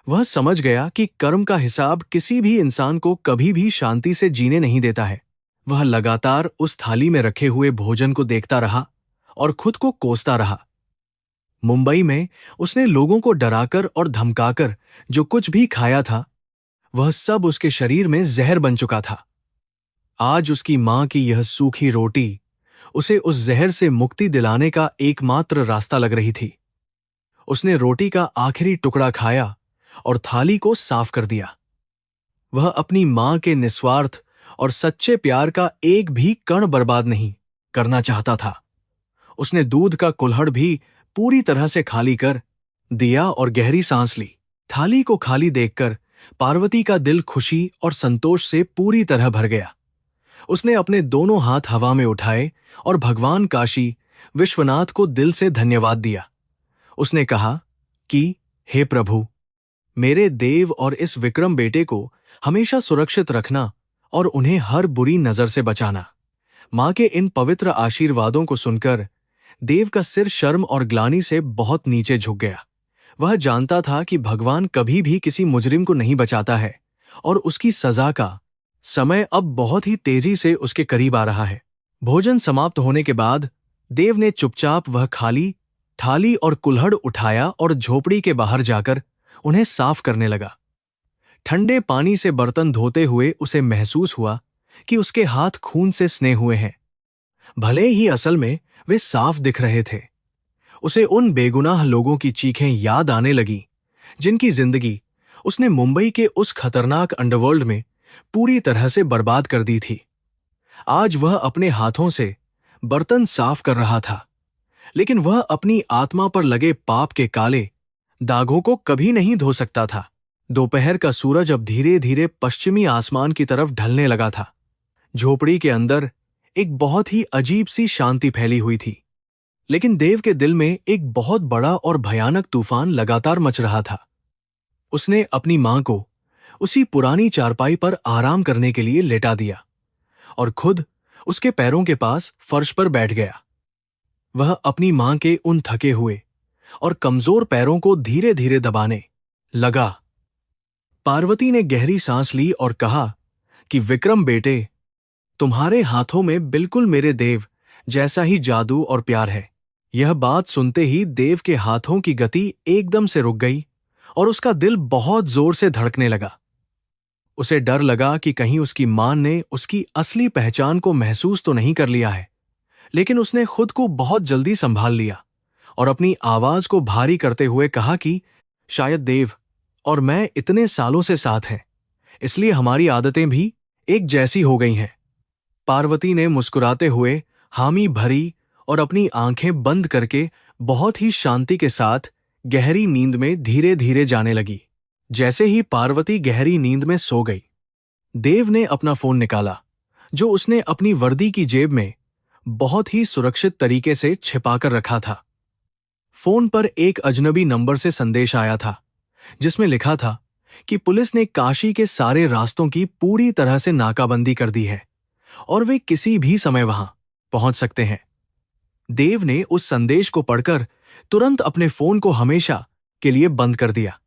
वह समझ गया कि कर्म का हिसाब किसी भी इंसान को कभी भी शांति से जीने नहीं देता है। वह लगातार उस थाली में रखे हुए भोजन को देखता रहा और खुद को कोसता रहा। मुंबई में उसने लोगों को डराकर और धमकाकर जो कुछ भी खाया था, वह सब उसके शरीर में जहर बन चुका था। आज उसकी मां की यह सूखी रोटी उसे उस जहर से मुक्ति दिलाने का एकमात्र रास्ता लग रही थी। उसने रोटी का आखिरी टुकड़ा खाया और थाली को साफ कर दिया। वह अपनी मां के निस्वार्थ और सच्चे प्यार का एक भी कण बर्बाद नहीं करना चाहता था। उसने दूध का कुल्हड़ भी पूरी तरह से खाली कर दिया और गहरी सांस ली। थाली को खाली देखकर पार्वती का दिल खुशी और संतोष से पूरी तरह भर गया। उसने अपने दोनों हाथ हवा में उठाए और भगवान काशी विश्वनाथ को दिल से धन्यवाद दिया। उसने कहा कि हे प्रभु, मेरे देव और इस विक्रम बेटे को हमेशा सुरक्षित रखना और उन्हें हर बुरी नजर से बचाना। मां के इन पवित्र आशीर्वादों को सुनकर देव का सिर शर्म और ग्लानि से बहुत नीचे झुक गया। वह जानता था कि भगवान कभी भी किसी मुजरिम को नहीं बचाता है और उसकी सजा का समय अब बहुत ही तेजी से उसके करीब आ रहा है। भोजन समाप्त होने के बाद देव ने चुपचाप वह खाली थाली और कुल्हड़ उठाया और झोपड़ी के बाहर जाकर उन्हें साफ करने लगा। ठंडे पानी से बर्तन धोते हुए उसे महसूस हुआ कि उसके हाथ खून से सने हुए हैं। भले ही असल में वे साफ दिख रहे थे। उसे उन बेगुनाह लोगों की चीखें याद आने लगी जिनकी जिंदगी उसने मुंबई के उस खतरनाक अंडरवर्ल्ड में पूरी तरह से बर्बाद कर दी थी। आज वह अपने हाथों से बर्तन साफ कर रहा था, लेकिन वह अपनी आत्मा पर लगे पाप के काले दागों को कभी नहीं धो सकता था। दोपहर का सूरज अब धीरे धीरे पश्चिमी आसमान की तरफ ढलने लगा था। झोपड़ी के अंदर एक बहुत ही अजीब सी शांति फैली हुई थी, लेकिन देव के दिल में एक बहुत बड़ा और भयानक तूफान लगातार मच रहा था। उसने अपनी मां को उसी पुरानी चारपाई पर आराम करने के लिए लेटा दिया और खुद उसके पैरों के पास फर्श पर बैठ गया। वह अपनी मां के उन थके हुए और कमजोर पैरों को धीरे धीरे दबाने लगा। पार्वती ने गहरी सांस ली और कहा कि विक्रम बेटे, तुम्हारे हाथों में बिल्कुल मेरे देव जैसा ही जादू और प्यार है। यह बात सुनते ही देव के हाथों की गति एकदम से रुक गई और उसका दिल बहुत जोर से धड़कने लगा। उसे डर लगा कि कहीं उसकी मां ने उसकी असली पहचान को महसूस तो नहीं कर लिया है, लेकिन उसने खुद को बहुत जल्दी संभाल लिया और अपनी आवाज को भारी करते हुए कहा कि शायद देव और मैं इतने सालों से साथ हैं, इसलिए हमारी आदतें भी एक जैसी हो गई हैं। पार्वती ने मुस्कुराते हुए हामी भरी और अपनी आंखें बंद करके बहुत ही शांति के साथ गहरी नींद में धीरे धीरे जाने लगी। जैसे ही पार्वती गहरी नींद में सो गई, देव ने अपना फोन निकाला, जो उसने अपनी वर्दी की जेब में बहुत ही सुरक्षित तरीके से छिपाकर रखा था। फोन पर एक अजनबी नंबर से संदेश आया था, जिसमें लिखा था कि पुलिस ने काशी के सारे रास्तों की पूरी तरह से नाकाबंदी कर दी है और वे किसी भी समय वहां पहुंच सकते हैं। देव ने उस संदेश को पढ़कर तुरंत अपने फोन को हमेशा के लिए बंद कर दिया।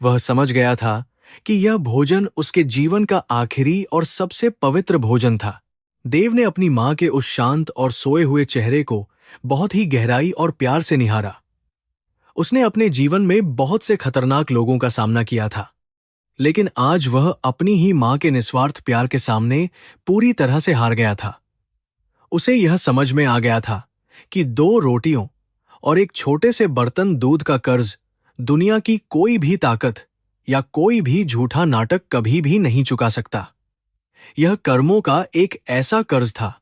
वह समझ गया था कि यह भोजन उसके जीवन का आखिरी और सबसे पवित्र भोजन था। देव ने अपनी मां के उस शांत और सोए हुए चेहरे को बहुत ही गहराई और प्यार से निहारा। उसने अपने जीवन में बहुत से खतरनाक लोगों का सामना किया था, लेकिन आज वह अपनी ही मां के निस्वार्थ प्यार के सामने पूरी तरह से हार गया था। उसे यह समझ में आ गया था कि 2 रोटियों और एक छोटे से बर्तन दूध का कर्ज दुनिया की कोई भी ताकत या कोई भी झूठा नाटक कभी भी नहीं चुका सकता। यह कर्मों का एक ऐसा कर्ज था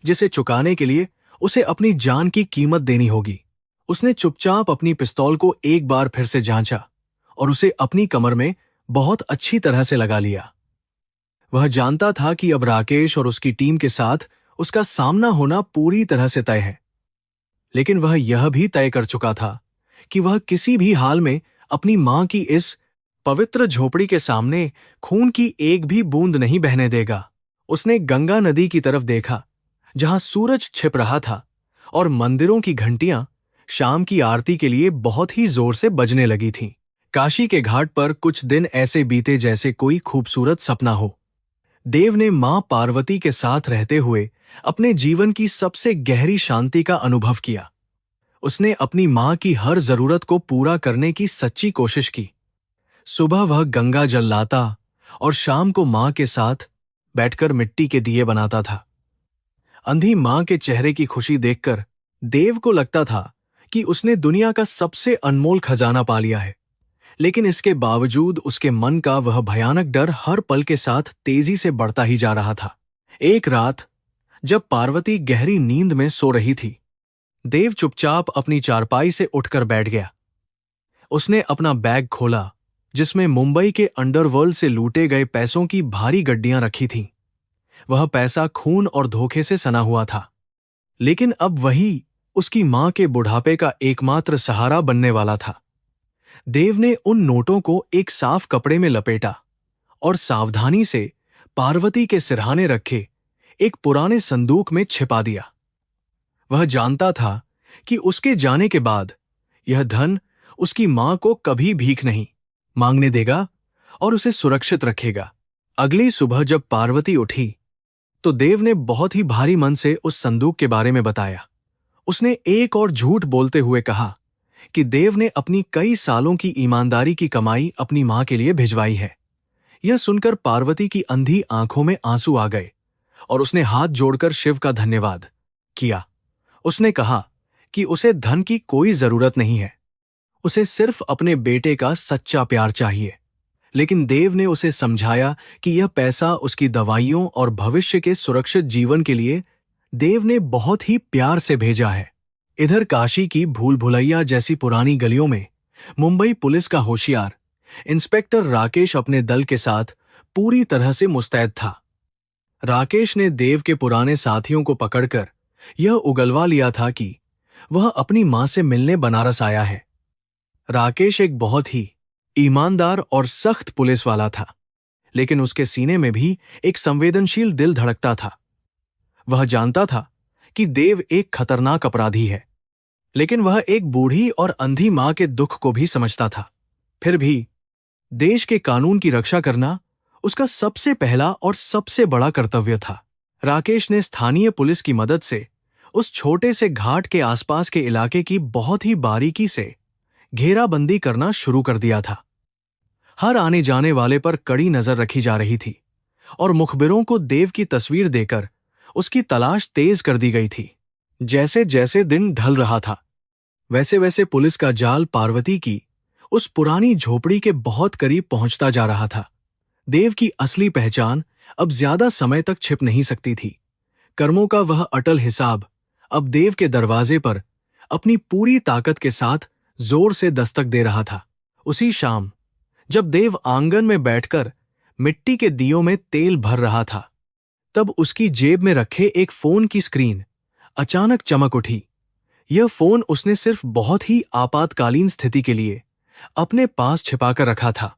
जिसे चुकाने के लिए उसे अपनी जान की कीमत देनी होगी। उसने चुपचाप अपनी पिस्तौल को एक बार फिर से जांचा और उसे अपनी कमर में बहुत अच्छी तरह से लगा लिया। वह जानता था कि अब राकेश और उसकी टीम के साथ उसका सामना होना पूरी तरह से तय है, लेकिन वह यह भी तय कर चुका था कि वह किसी भी हाल में अपनी मां की इस पवित्र झोपड़ी के सामने खून की एक भी बूंद नहीं बहने देगा। उसने गंगा नदी की तरफ देखा, जहां सूरज छिप रहा था और मंदिरों की घंटियां शाम की आरती के लिए बहुत ही जोर से बजने लगी थीं। काशी के घाट पर कुछ दिन ऐसे बीते जैसे कोई खूबसूरत सपना हो। देव ने मां पार्वती के साथ रहते हुए अपने जीवन की सबसे गहरी शांति का अनुभव किया। उसने अपनी मां की हर जरूरत को पूरा करने की सच्ची कोशिश की। सुबह वह गंगा जल लाता और शाम को मां के साथ बैठकर मिट्टी के दिए बनाता था। अंधी मां के चेहरे की खुशी देखकर देव को लगता था कि उसने दुनिया का सबसे अनमोल खजाना पा लिया है, लेकिन इसके बावजूद उसके मन का वह भयानक डर हर पल के साथ तेजी से बढ़ता ही जा रहा था। एक रात जब पार्वती गहरी नींद में सो रही थी, देव चुपचाप अपनी चारपाई से उठकर बैठ गया। उसने अपना बैग खोला, जिसमें मुंबई के अंडरवर्ल्ड से लूटे गए पैसों की भारी गड्डियां रखी थीं। वह पैसा खून और धोखे से सना हुआ था, लेकिन अब वही उसकी मां के बुढ़ापे का एकमात्र सहारा बनने वाला था। देव ने उन नोटों को एक साफ कपड़े में लपेटा और सावधानी से पार्वती के सिरहाने रखे एक पुराने संदूक में छिपा दिया। वह जानता था कि उसके जाने के बाद यह धन उसकी मां को कभी भीख नहीं मांगने देगा और उसे सुरक्षित रखेगा। अगली सुबह जब पार्वती उठी तो देव ने बहुत ही भारी मन से उस संदूक के बारे में बताया। उसने एक और झूठ बोलते हुए कहा कि देव ने अपनी कई सालों की ईमानदारी की कमाई अपनी मां के लिए भिजवाई है। यह सुनकर पार्वती की अंधी आंखों में आंसू आ गए और उसने हाथ जोड़कर शिव का धन्यवाद किया। उसने कहा कि उसे धन की कोई जरूरत नहीं है, उसे सिर्फ अपने बेटे का सच्चा प्यार चाहिए। लेकिन देव ने उसे समझाया कि यह पैसा उसकी दवाइयों और भविष्य के सुरक्षित जीवन के लिए देव ने बहुत ही प्यार से भेजा है। इधर काशी की भूल भुलैया जैसी पुरानी गलियों में मुंबई पुलिस का होशियार इंस्पेक्टर राकेश अपने दल के साथ पूरी तरह से मुस्तैद था। राकेश ने देव के पुराने साथियों को पकड़कर यह उगलवा लिया था कि वह अपनी मां से मिलने बनारस आया है। राकेश एक बहुत ही ईमानदार और सख्त पुलिस वाला था, लेकिन उसके सीने में भी एक संवेदनशील दिल धड़कता था। वह जानता था कि देव एक खतरनाक अपराधी है, लेकिन वह एक बूढ़ी और अंधी मां के दुख को भी समझता था। फिर भी देश के कानून की रक्षा करना उसका सबसे पहला और सबसे बड़ा कर्तव्य था। राकेश ने स्थानीय पुलिस की मदद से उस छोटे से घाट के आसपास के इलाके की बहुत ही बारीकी से घेराबंदी करना शुरू कर दिया था। हर आने जाने वाले पर कड़ी नजर रखी जा रही थी और मुखबिरों को देव की तस्वीर देकर उसकी तलाश तेज कर दी गई थी। जैसे जैसे दिन ढल रहा था, वैसे वैसे पुलिस का जाल पार्वती की उस पुरानी झोपड़ी के बहुत करीब पहुंचता जा रहा था। देव की असली पहचान अब ज्यादा समय तक छिप नहीं सकती थी। कर्मों का वह अटल हिसाब अब देव के दरवाजे पर अपनी पूरी ताकत के साथ जोर से दस्तक दे रहा था। उसी शाम जब देव आंगन में बैठकर मिट्टी के दियों में तेल भर रहा था, तब उसकी जेब में रखे एक फोन की स्क्रीन अचानक चमक उठी। यह फोन उसने सिर्फ बहुत ही आपातकालीन स्थिति के लिए अपने पास छिपाकर रखा था।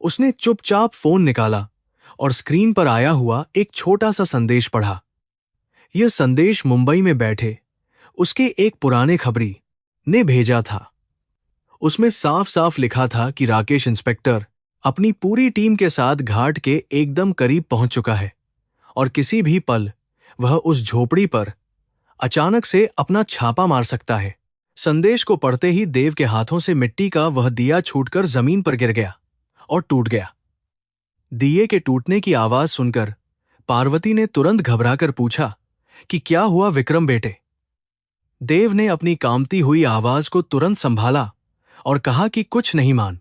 उसने चुपचाप फोन निकाला और स्क्रीन पर आया हुआ एक छोटा सा संदेश पढ़ा। यह संदेश मुंबई में बैठे उसके एक पुराने खबरी ने भेजा था। उसमें साफ साफ लिखा था कि राकेश इंस्पेक्टर अपनी पूरी टीम के साथ घाट के एकदम करीब पहुंच चुका है और किसी भी पल वह उस झोपड़ी पर अचानक से अपना छापा मार सकता है। संदेश को पढ़ते ही देव के हाथों से मिट्टी का वह दिया छूटकर जमीन पर गिर गया और टूट गया। दिए के टूटने की आवाज सुनकर पार्वती ने तुरंत घबराकर पूछा कि क्या हुआ विक्रम बेटे। देव ने अपनी कांपती हुई आवाज को तुरंत संभाला और कहा कि कुछ नहीं मान,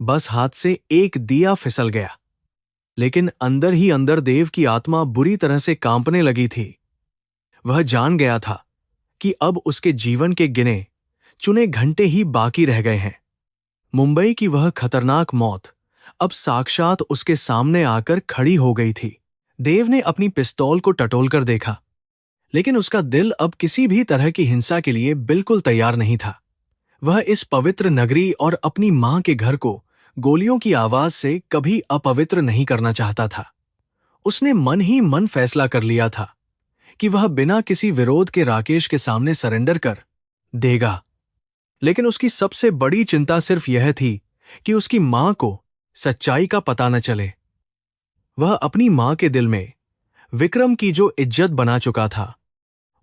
बस हाथ से एक दिया फिसल गया। लेकिन अंदर ही अंदर देव की आत्मा बुरी तरह से कांपने लगी थी। वह जान गया था कि अब उसके जीवन के गिने चुने घंटे ही बाकी रह गए हैं। मुंबई की वह खतरनाक मौत अब साक्षात उसके सामने आकर खड़ी हो गई थी। देव ने अपनी पिस्तौल को टटोलकर देखा, लेकिन उसका दिल अब किसी भी तरह की हिंसा के लिए बिल्कुल तैयार नहीं था। वह इस पवित्र नगरी और अपनी मां के घर को गोलियों की आवाज से कभी अपवित्र नहीं करना चाहता था। उसने मन ही मन फैसला कर लिया था कि वह बिना किसी विरोध के राकेश के सामने सरेंडर कर देगा। लेकिन उसकी सबसे बड़ी चिंता सिर्फ यह थी कि उसकी मां को सच्चाई का पता न चले। वह अपनी मां के दिल में विक्रम की जो इज्जत बना चुका था,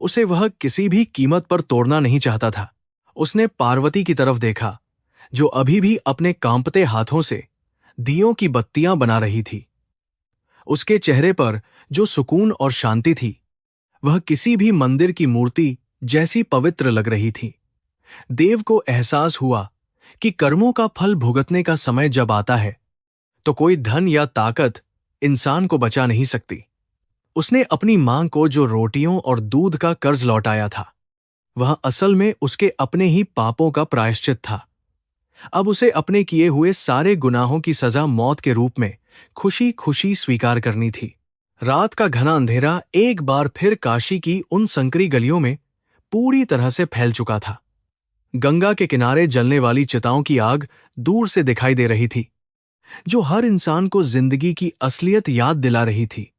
उसे वह किसी भी कीमत पर तोड़ना नहीं चाहता था। उसने पार्वती की तरफ देखा, जो अभी भी अपने कांपते हाथों से दियों की बत्तियां बना रही थी। उसके चेहरे पर जो सुकून और शांति थी, वह किसी भी मंदिर की मूर्ति जैसी पवित्र लग रही थी। देव को एहसास हुआ कि कर्मों का फल भुगतने का समय जब आता है, तो कोई धन या ताकत इंसान को बचा नहीं सकती। उसने अपनी मां को जो रोटियों और दूध का कर्ज लौटाया था, वह असल में उसके अपने ही पापों का प्रायश्चित था। अब उसे अपने किए हुए सारे गुनाहों की सजा मौत के रूप में खुशी खुशी स्वीकार करनी थी। रात का घना अंधेरा एक बार फिर काशी की उन संकरी गलियों में पूरी तरह से फैल चुका था। गंगा के किनारे जलने वाली चिताओं की आग दूर से दिखाई दे रही थी, जो हर इंसान को जिंदगी की असलियत याद दिला रही थी।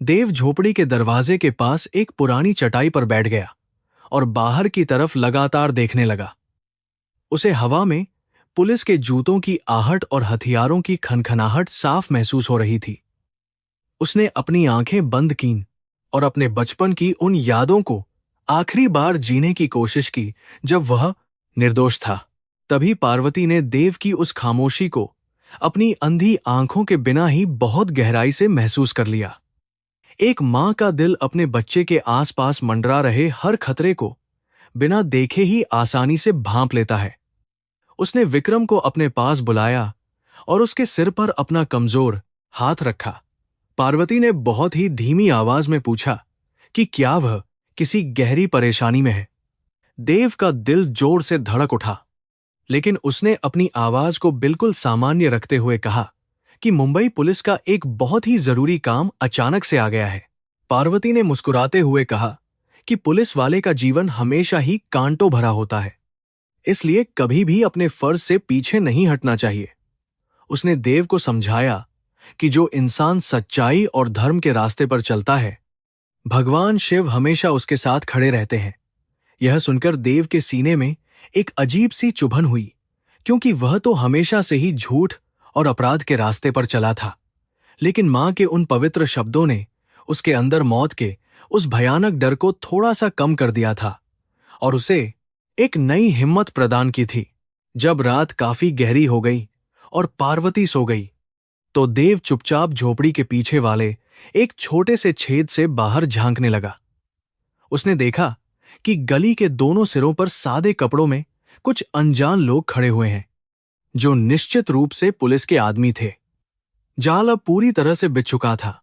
देव झोपड़ी के दरवाजे के पास एक पुरानी चटाई पर बैठ गया और बाहर की तरफ लगातार देखने लगा। उसे हवा में पुलिस के जूतों की आहट और हथियारों की खनखनाहट साफ महसूस हो रही थी। उसने अपनी आंखें बंद कीं और अपने बचपन की उन यादों को आखिरी बार जीने की कोशिश की जब वह निर्दोष था। तभी पार्वती ने देव की उस खामोशी को अपनी अंधी आंखों के बिना ही बहुत गहराई से महसूस कर लिया। एक मां का दिल अपने बच्चे के आसपास मंडरा रहे हर खतरे को बिना देखे ही आसानी से भांप लेता है। उसने विक्रम को अपने पास बुलाया और उसके सिर पर अपना कमजोर हाथ रखा। पार्वती ने बहुत ही धीमी आवाज में पूछा कि क्या वह किसी गहरी परेशानी में है। देव का दिल जोर से धड़क उठा, लेकिन उसने अपनी आवाज को बिल्कुल सामान्य रखते हुए कहा कि मुंबई पुलिस का एक बहुत ही जरूरी काम अचानक से आ गया है। पार्वती ने मुस्कुराते हुए कहा कि पुलिस वाले का जीवन हमेशा ही कांटों भरा होता है, इसलिए कभी भी अपने फर्ज से पीछे नहीं हटना चाहिए। उसने देव को समझाया कि जो इंसान सच्चाई और धर्म के रास्ते पर चलता है, भगवान शिव हमेशा उसके साथ खड़े रहते हैं। यह सुनकर देव के सीने में एक अजीब सी चुभन हुई, क्योंकि वह तो हमेशा से ही झूठ और अपराध के रास्ते पर चला था। लेकिन मां के उन पवित्र शब्दों ने उसके अंदर मौत के उस भयानक डर को थोड़ा सा कम कर दिया था और उसे एक नई हिम्मत प्रदान की थी। जब रात काफी गहरी हो गई और पार्वती सो गई, तो देव चुपचाप झोपड़ी के पीछे वाले एक छोटे से छेद से बाहर झांकने लगा। उसने देखा कि गली के दोनों सिरों पर सादे कपड़ों में कुछ अनजान लोग खड़े हुए हैं, जो निश्चित रूप से पुलिस के आदमी थे। जाल अब पूरी तरह से बिछ चुका था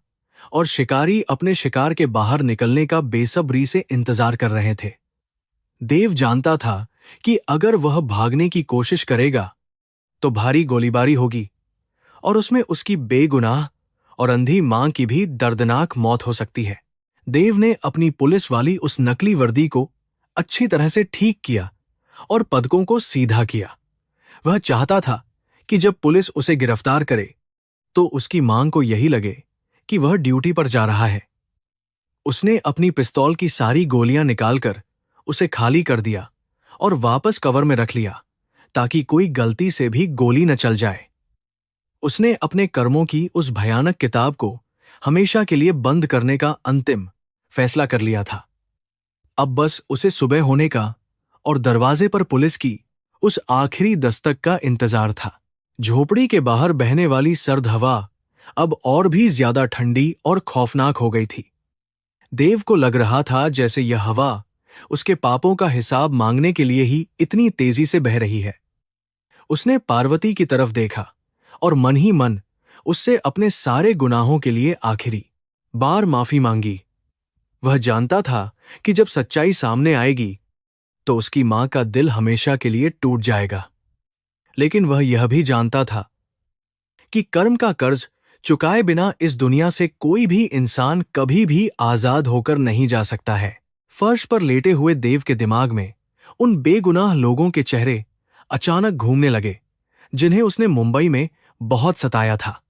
और शिकारी अपने शिकार के बाहर निकलने का बेसब्री से इंतजार कर रहे थे। देव जानता था कि अगर वह भागने की कोशिश करेगा तो भारी गोलीबारी होगी और उसमें उसकी बेगुनाह और अंधी मां की भी दर्दनाक मौत हो सकती है। देव ने अपनी पुलिस वाली उस नकली वर्दी को अच्छी तरह से ठीक किया और पदकों को सीधा किया। वह चाहता था कि जब पुलिस उसे गिरफ्तार करे तो उसकी मांग को यही लगे कि वह ड्यूटी पर जा रहा है। उसने अपनी पिस्तौल की सारी गोलियां निकालकर उसे खाली कर दिया और वापस कवर में रख लिया, ताकि कोई गलती से भी गोली न चल जाए। उसने अपने कर्मों की उस भयानक किताब को हमेशा के लिए बंद करने का अंतिम फैसला कर लिया था। अब बस उसे सुबह होने का और दरवाजे पर पुलिस की उस आखिरी दस्तक का इंतजार था। झोपड़ी के बाहर बहने वाली सर्द हवा अब और भी ज्यादा ठंडी और खौफनाक हो गई थी। देव को लग रहा था जैसे यह हवा उसके पापों का हिसाब मांगने के लिए ही इतनी तेजी से बह रही है। उसने पार्वती की तरफ देखा और मन ही मन उससे अपने सारे गुनाहों के लिए आखिरी बार माफी मांगी। वह जानता था कि जब सच्चाई सामने आएगी तो उसकी मां का दिल हमेशा के लिए टूट जाएगा। लेकिन वह यह भी जानता था कि कर्म का कर्ज चुकाए बिना इस दुनिया से कोई भी इंसान कभी भी आजाद होकर नहीं जा सकता है। फर्श पर लेटे हुए देव के दिमाग में उन बेगुनाह लोगों के चेहरे अचानक घूमने लगे, जिन्हें उसने मुंबई में बहुत सताया था।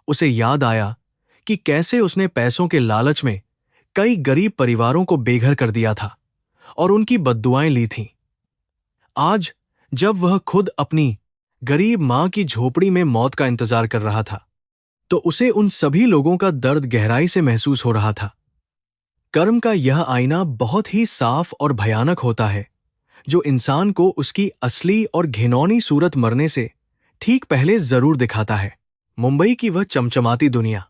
उसे याद आया कि कैसे उसने पैसों के लालच में कई गरीब परिवारों को बेघर कर दिया था और उनकी बद्दुआएं ली थीं। आज जब वह खुद अपनी गरीब मां की झोपड़ी में मौत का इंतजार कर रहा था, तो उसे उन सभी लोगों का दर्द गहराई से महसूस हो रहा था। कर्म का यह आईना बहुत ही साफ और भयानक होता है, जो इंसान को उसकी असली और घिनौनी सूरत मरने से ठीक पहले जरूर दिखाता है। मुंबई की वह चमचमाती दुनिया,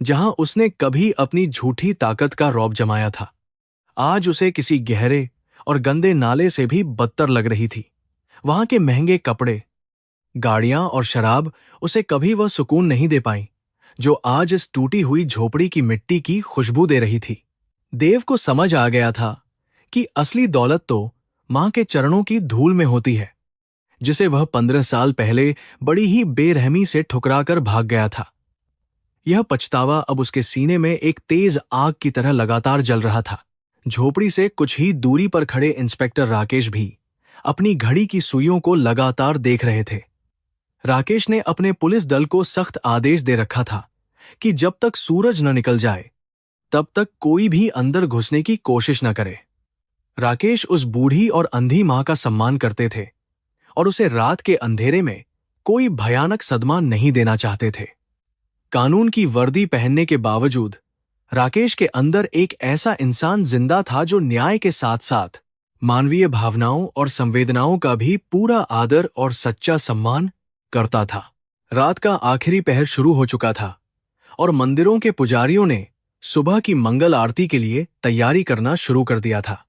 जहां उसने कभी अपनी झूठी ताकत का रौब जमाया था, आज उसे किसी गहरे और गंदे नाले से भी बदतर लग रही थी। वहां के महंगे कपड़े, गाड़ियां और शराब उसे कभी वह सुकून नहीं दे पाई, जो आज इस टूटी हुई झोपड़ी की मिट्टी की खुशबू दे रही थी। देव को समझ आ गया था कि असली दौलत तो मां के चरणों की धूल में होती है, जिसे वह 15 साल पहले बड़ी ही बेरहमी से ठुकराकर भाग गया था। यह पछतावा अब उसके सीने में एक तेज आग की तरह लगातार जल रहा था। झोपड़ी से कुछ ही दूरी पर खड़े इंस्पेक्टर राकेश भी अपनी घड़ी की सुइयों को लगातार देख रहे थे। राकेश ने अपने पुलिस दल को सख्त आदेश दे रखा था कि जब तक सूरज न निकल जाए तब तक कोई भी अंदर घुसने की कोशिश न करे। राकेश उस बूढ़ी और अंधी मां का सम्मान करते थे और उसे रात के अंधेरे में कोई भयानक सदमा नहीं देना चाहते थे। कानून की वर्दी पहनने के बावजूद राकेश के अंदर एक ऐसा इंसान जिंदा था जो न्याय के साथ साथ मानवीय भावनाओं और संवेदनाओं का भी पूरा आदर और सच्चा सम्मान करता था। रात का आखिरी पहर शुरू हो चुका था और मंदिरों के पुजारियों ने सुबह की मंगल आरती के लिए तैयारी करना शुरू कर दिया था।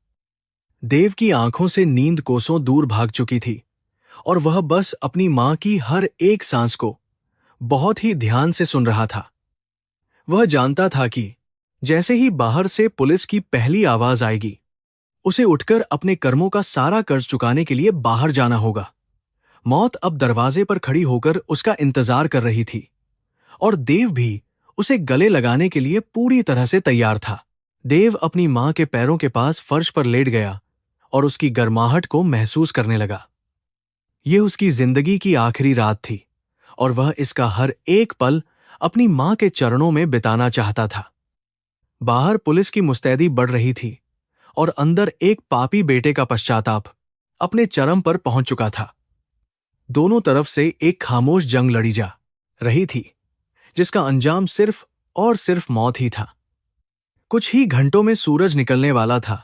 देव की आंखों से नींद कोसों दूर भाग चुकी थी और वह बस अपनी मां की हर एक सांस को बहुत ही ध्यान से सुन रहा था। वह जानता था कि जैसे ही बाहर से पुलिस की पहली आवाज आएगी, उसे उठकर अपने कर्मों का सारा कर्ज चुकाने के लिए बाहर जाना होगा। मौत अब दरवाजे पर खड़ी होकर उसका इंतजार कर रही थी और देव भी उसे गले लगाने के लिए पूरी तरह से तैयार था। देव अपनी मां के पैरों के पास फर्श पर लेट गया और उसकी गर्माहट को महसूस करने लगा। यह उसकी जिंदगी की आखिरी रात थी और वह इसका हर एक पल अपनी मां के चरणों में बिताना चाहता था। बाहर पुलिस की मुस्तैदी बढ़ रही थी और अंदर एक पापी बेटे का पश्चाताप अपने चरम पर पहुंच चुका था। दोनों तरफ से एक खामोश जंग लड़ी जा रही थी जिसका अंजाम सिर्फ और सिर्फ मौत ही था। कुछ ही घंटों में सूरज निकलने वाला था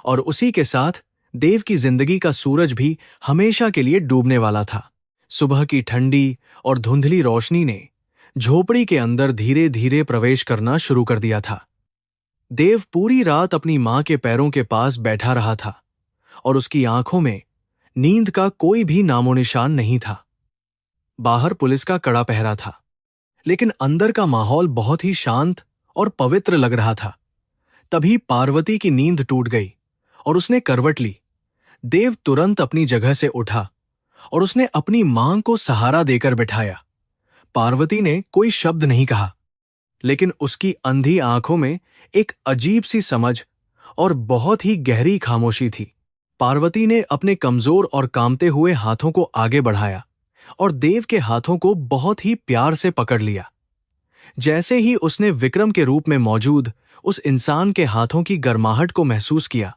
और उसी के साथ देव की जिंदगी का सूरज भी हमेशा के लिए डूबने वाला था। सुबह की ठंडी और धुंधली रोशनी ने झोपड़ी के अंदर धीरे धीरे प्रवेश करना शुरू कर दिया था। देव पूरी रात अपनी मां के पैरों के पास बैठा रहा था और उसकी आंखों में नींद का कोई भी नामोनिशान नहीं था। बाहर पुलिस का कड़ा पहरा था, लेकिन अंदर का माहौल बहुत ही शांत और पवित्र लग रहा था। तभी पार्वती की नींद टूट गई और उसने करवट ली। देव तुरंत अपनी जगह से उठा और उसने अपनी मां को सहारा देकर बिठाया। पार्वती ने कोई शब्द नहीं कहा, लेकिन उसकी अंधी आंखों में एक अजीब सी समझ और बहुत ही गहरी खामोशी थी। पार्वती ने अपने कमजोर और कांपते हुए हाथों को आगे बढ़ाया और देव के हाथों को बहुत ही प्यार से पकड़ लिया। जैसे ही उसने विक्रम के रूप में मौजूद उस इंसान के हाथों की गर्माहट को महसूस किया,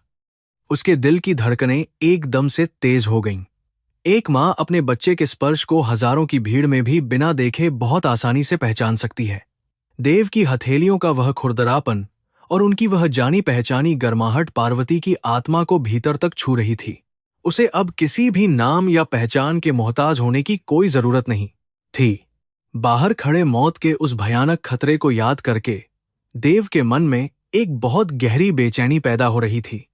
उसके दिल की धड़कनें एकदम से तेज हो गईं। एक मां अपने बच्चे के स्पर्श को हजारों की भीड़ में भी बिना देखे बहुत आसानी से पहचान सकती है। देव की हथेलियों का वह खुरदरापन और उनकी वह जानी पहचानी गर्माहट पार्वती की आत्मा को भीतर तक छू रही थी। उसे अब किसी भी नाम या पहचान के मोहताज होने की कोई जरूरत नहीं थी। बाहर खड़े मौत के उस भयानक खतरे को याद करके देव के मन में एक बहुत गहरी बेचैनी पैदा हो रही थी।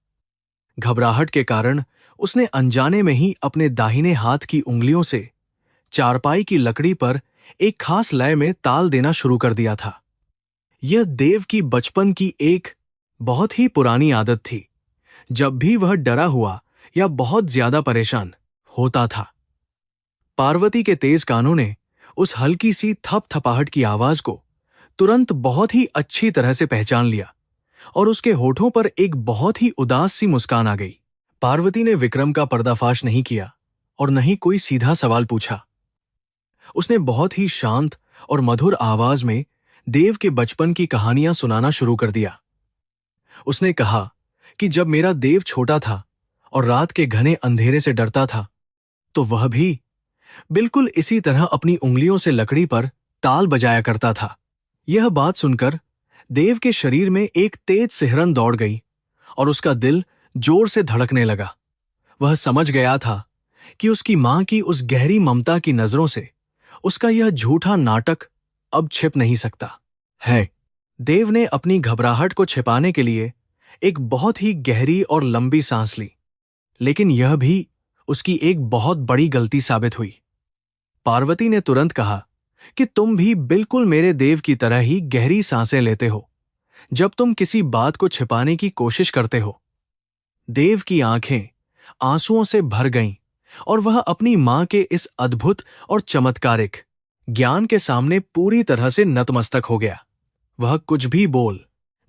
घबराहट के कारण उसने अनजाने में ही अपने दाहिने हाथ की उंगलियों से चारपाई की लकड़ी पर एक खास लय में ताल देना शुरू कर दिया था। यह देव की बचपन की एक बहुत ही पुरानी आदत थी। जब भी वह डरा हुआ या बहुत ज्यादा परेशान होता था, पार्वती के तेज कानों ने उस हल्की सी थपथपाहट की आवाज को तुरंत बहुत ही अच्छी तरह से पहचान लिया और उसके होठों पर एक बहुत ही उदास सी मुस्कान आ गई। पार्वती ने विक्रम का पर्दाफाश नहीं किया और न ही कोई सीधा सवाल पूछा। उसने बहुत ही शांत और मधुर आवाज में देव के बचपन की कहानियां सुनाना शुरू कर दिया। उसने कहा कि जब मेरा देव छोटा था और रात के घने अंधेरे से डरता था, तो वह भी बिल्कुल इसी तरह अपनी उंगलियों से लकड़ी पर ताल बजाया करता था। यह बात सुनकर देव के शरीर में एक तेज सिहरन दौड़ गई और उसका दिल जोर से धड़कने लगा। वह समझ गया था कि उसकी मां की उस गहरी ममता की नजरों से उसका यह झूठा नाटक अब छिप नहीं सकता है। देव ने अपनी घबराहट को छिपाने के लिए एक बहुत ही गहरी और लंबी सांस ली, लेकिन यह भी उसकी एक बहुत बड़ी गलती साबित हुई। पार्वती ने तुरंत कहा कि तुम भी बिल्कुल मेरे देव की तरह ही गहरी सांसें लेते हो जब तुम किसी बात को छिपाने की कोशिश करते हो। देव की आंखें आंसुओं से भर गईं और वह अपनी मां के इस अद्भुत और चमत्कारिक ज्ञान के सामने पूरी तरह से नतमस्तक हो गया। वह कुछ भी बोल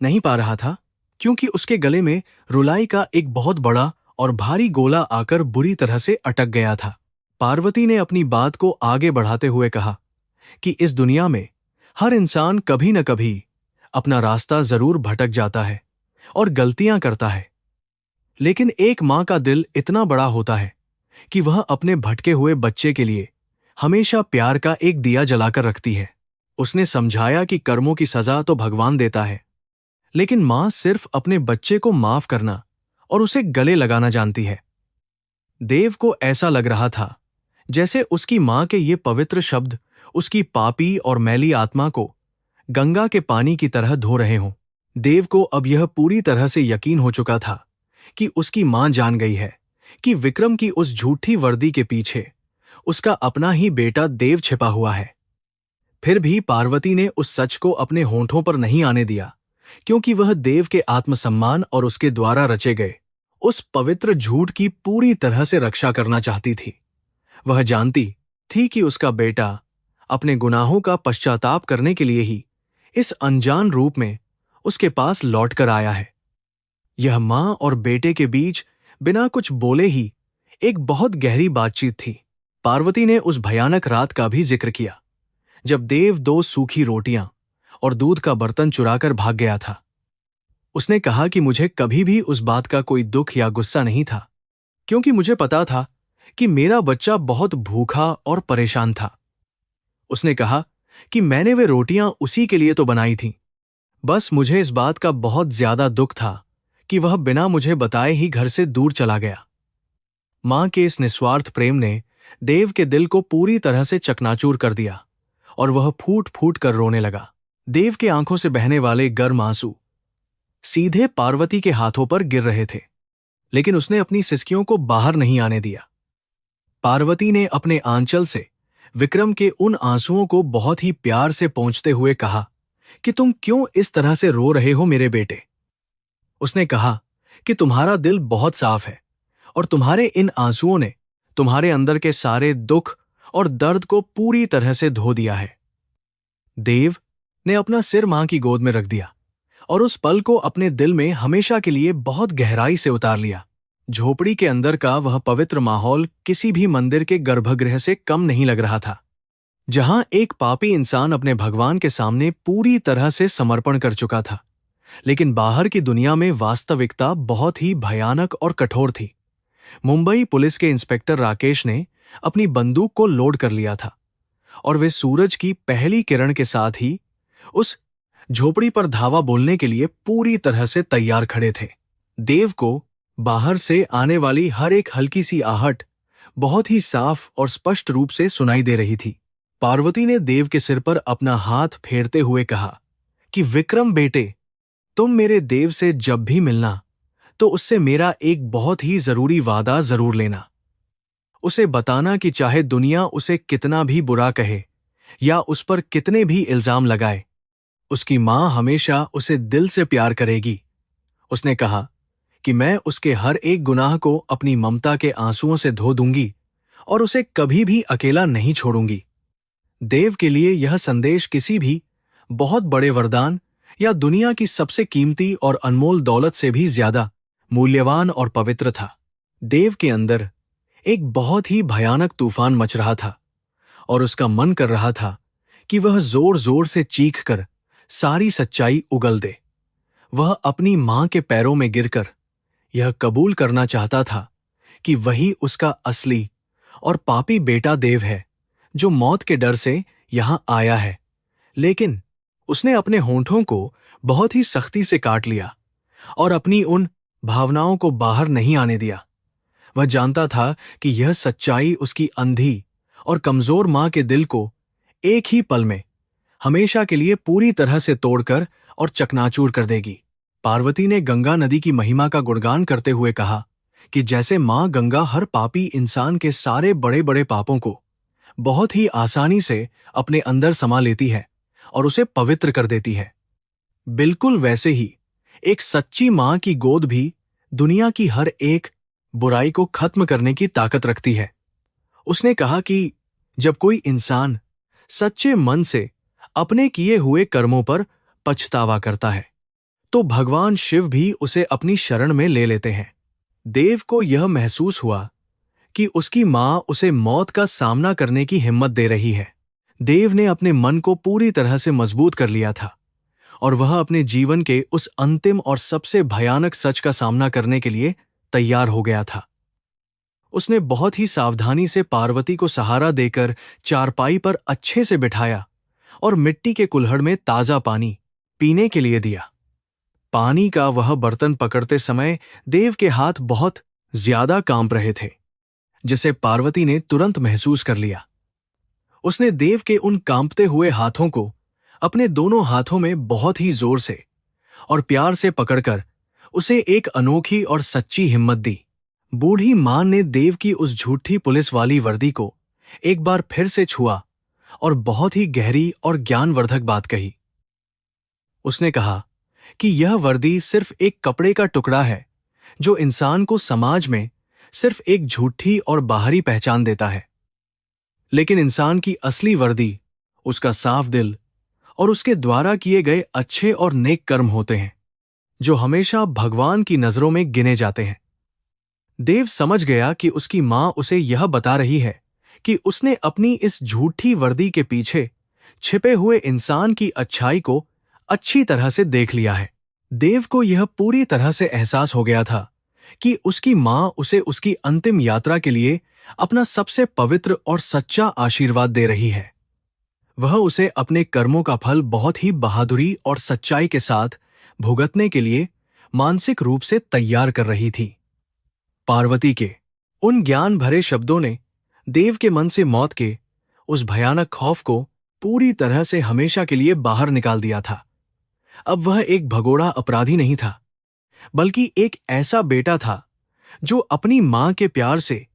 नहीं पा रहा था क्योंकि उसके गले में रुलाई का एक बहुत बड़ा और भारी गोला आकर बुरी तरह से अटक गया था। पार्वती ने अपनी बात को आगे बढ़ाते हुए कहा कि इस दुनिया में हर इंसान कभी न कभी अपना रास्ता जरूर भटक जाता है और गलतियां करता है, लेकिन एक माँ का दिल इतना बड़ा होता है कि वह अपने भटके हुए बच्चे के लिए हमेशा प्यार का एक दिया जलाकर रखती है। उसने समझाया कि कर्मों की सजा तो भगवान देता है, लेकिन माँ सिर्फ अपने बच्चे को माफ करना और उसे गले लगाना जानती है। देव को ऐसा लग रहा था जैसे उसकी माँ के ये पवित्र शब्द उसकी पापी और मैली आत्मा को गंगा के पानी की तरह धो रहे हों। देव को अब यह पूरी तरह से यकीन हो चुका था कि उसकी माँ जान गई है कि विक्रम की उस झूठी वर्दी के पीछे उसका अपना ही बेटा देव छिपा हुआ है। फिर भी पार्वती ने उस सच को अपने होंठों पर नहीं आने दिया, क्योंकि वह देव के आत्मसम्मान और उसके द्वारा रचे गए उस पवित्र झूठ की पूरी तरह से रक्षा करना चाहती थी। वह जानती थी कि उसका बेटा अपने गुनाहों का पश्चाताप करने के लिए ही इस अनजान रूप में उसके पास लौटकर आया है। यह मां और बेटे के बीच बिना कुछ बोले ही एक बहुत गहरी बातचीत थी। पार्वती ने उस भयानक रात का भी जिक्र किया जब देव 2 सूखी रोटियां और दूध का बर्तन चुराकर भाग गया था। उसने कहा कि मुझे कभी भी उस बात का कोई दुख या गुस्सा नहीं था, क्योंकि मुझे पता था कि मेरा बच्चा बहुत भूखा और परेशान था। उसने कहा कि मैंने वे रोटियां उसी के लिए तो बनाई थीं, बस मुझे इस बात का बहुत ज्यादा दुख था कि वह बिना मुझे बताए ही घर से दूर चला गया। मां के इस निस्वार्थ प्रेम ने देव के दिल को पूरी तरह से चकनाचूर कर दिया और वह फूट फूट कर रोने लगा। देव के आंखों से बहने वाले गर्म आंसू सीधे पार्वती के हाथों पर गिर रहे थे, लेकिन उसने अपनी सिसकियों को बाहर नहीं आने दिया। पार्वती ने अपने आंचल से विक्रम के उन आंसुओं को बहुत ही प्यार से पोंछते हुए कहा कि तुम क्यों इस तरह से रो रहे हो मेरे बेटे। उसने कहा कि तुम्हारा दिल बहुत साफ है और तुम्हारे इन आंसुओं ने तुम्हारे अंदर के सारे दुख और दर्द को पूरी तरह से धो दिया है। देव ने अपना सिर मां की गोद में रख दिया और उस पल को अपने दिल में हमेशा के लिए बहुत गहराई से उतार लिया। झोपड़ी के अंदर का वह पवित्र माहौल किसी भी मंदिर के गर्भगृह से कम नहीं लग रहा था, जहां एक पापी इंसान अपने भगवान के सामने पूरी तरह से समर्पण कर चुका था। लेकिन बाहर की दुनिया में वास्तविकता बहुत ही भयानक और कठोर थी। मुंबई पुलिस के इंस्पेक्टर राकेश ने अपनी बंदूक को लोड कर लिया था और वे सूरज की पहली किरण के साथ ही उस झोपड़ी पर धावा बोलने के लिए पूरी तरह से तैयार खड़े थे। देव को बाहर से आने वाली हर एक हल्की सी आहट बहुत ही साफ और स्पष्ट रूप से सुनाई दे रही थी। पार्वती ने देव के सिर पर अपना हाथ फेरते हुए कहा कि विक्रम बेटे, तुम मेरे देव से जब भी मिलना तो उससे मेरा एक बहुत ही जरूरी वादा जरूर लेना। उसे बताना कि चाहे दुनिया उसे कितना भी बुरा कहे या उस पर कितने भी इल्जाम लगाए, उसकी मां हमेशा उसे दिल से प्यार करेगी। उसने कहा कि मैं उसके हर एक गुनाह को अपनी ममता के आंसुओं से धो दूंगी और उसे कभी भी अकेला नहीं छोड़ूंगी। देव के लिए यह संदेश किसी भी बहुत बड़े वरदान या दुनिया की सबसे कीमती और अनमोल दौलत से भी ज्यादा मूल्यवान और पवित्र था। देव के अंदर एक बहुत ही भयानक तूफान मच रहा था और उसका मन कर रहा था कि वह जोर जोर से चीख कर सारी सच्चाई उगल दे। वह अपनी मां के पैरों में गिरकर यह कबूल करना चाहता था कि वही उसका असली और पापी बेटा देव है जो मौत के डर से यहां आया है। लेकिन उसने अपने होंठों को बहुत ही सख्ती से काट लिया और अपनी उन भावनाओं को बाहर नहीं आने दिया। वह जानता था कि यह सच्चाई उसकी अंधी और कमजोर मां के दिल को एक ही पल में हमेशा के लिए पूरी तरह से तोड़कर और चकनाचूर कर देगी। पार्वती ने गंगा नदी की महिमा का गुणगान करते हुए कहा कि जैसे मां गंगा हर पापी इंसान के सारे बड़े बड़े पापों को बहुत ही आसानी से अपने अंदर समा लेती है और उसे पवित्र कर देती है, बिल्कुल वैसे ही एक सच्ची मां की गोद भी दुनिया की हर एक बुराई को खत्म करने की ताकत रखती है। उसने कहा कि जब कोई इंसान सच्चे मन से अपने किए हुए कर्मों पर पछतावा करता है तो भगवान शिव भी उसे अपनी शरण में ले लेते हैं। देव को यह महसूस हुआ कि उसकी मां उसे मौत का सामना करने की हिम्मत दे रही है। देव ने अपने मन को पूरी तरह से मजबूत कर लिया था और वह अपने जीवन के उस अंतिम और सबसे भयानक सच का सामना करने के लिए तैयार हो गया था। उसने बहुत ही सावधानी से पार्वती को सहारा देकर चारपाई पर अच्छे से बिठाया और मिट्टी के कुल्हड़ में ताजा पानी पीने के लिए दिया। पानी का वह बर्तन पकड़ते समय देव के हाथ बहुत ज्यादा कांप रहे थे, जिसे पार्वती ने तुरंत महसूस कर लिया। उसने देव के उन कांपते हुए हाथों को अपने दोनों हाथों में बहुत ही जोर से और प्यार से पकड़कर उसे एक अनोखी और सच्ची हिम्मत दी। बूढ़ी मां ने देव की उस झूठी पुलिस वाली वर्दी को एक बार फिर से छुआ और बहुत ही गहरी और ज्ञानवर्धक बात कही। उसने कहा कि यह वर्दी सिर्फ एक कपड़े का टुकड़ा है जो इंसान को समाज में सिर्फ एक झूठी और बाहरी पहचान देता है, लेकिन इंसान की असली वर्दी उसका साफ दिल और उसके द्वारा किए गए अच्छे और नेक कर्म होते हैं, जो हमेशा भगवान की नजरों में गिने जाते हैं। देव समझ गया कि उसकी मां उसे यह बता रही है कि उसने अपनी इस झूठी वर्दी के पीछे छिपे हुए इंसान की अच्छाई को अच्छी तरह से देख लिया है। देव को यह पूरी तरह से एहसास हो गया था कि उसकी मां उसे उसकी अंतिम यात्रा के लिए अपना सबसे पवित्र और सच्चा आशीर्वाद दे रही है। वह उसे अपने कर्मों का फल बहुत ही बहादुरी और सच्चाई के साथ भुगतने के लिए मानसिक रूप से तैयार कर रही थी। पार्वती के उन ज्ञान भरे शब्दों ने देव के मन से मौत के उस भयानक खौफ को पूरी तरह से हमेशा के लिए बाहर निकाल दिया था। अब वह एक भगोड़ा अपराधी नहीं था, बल्कि एक ऐसा बेटा था जो अपनी मां के प्यार से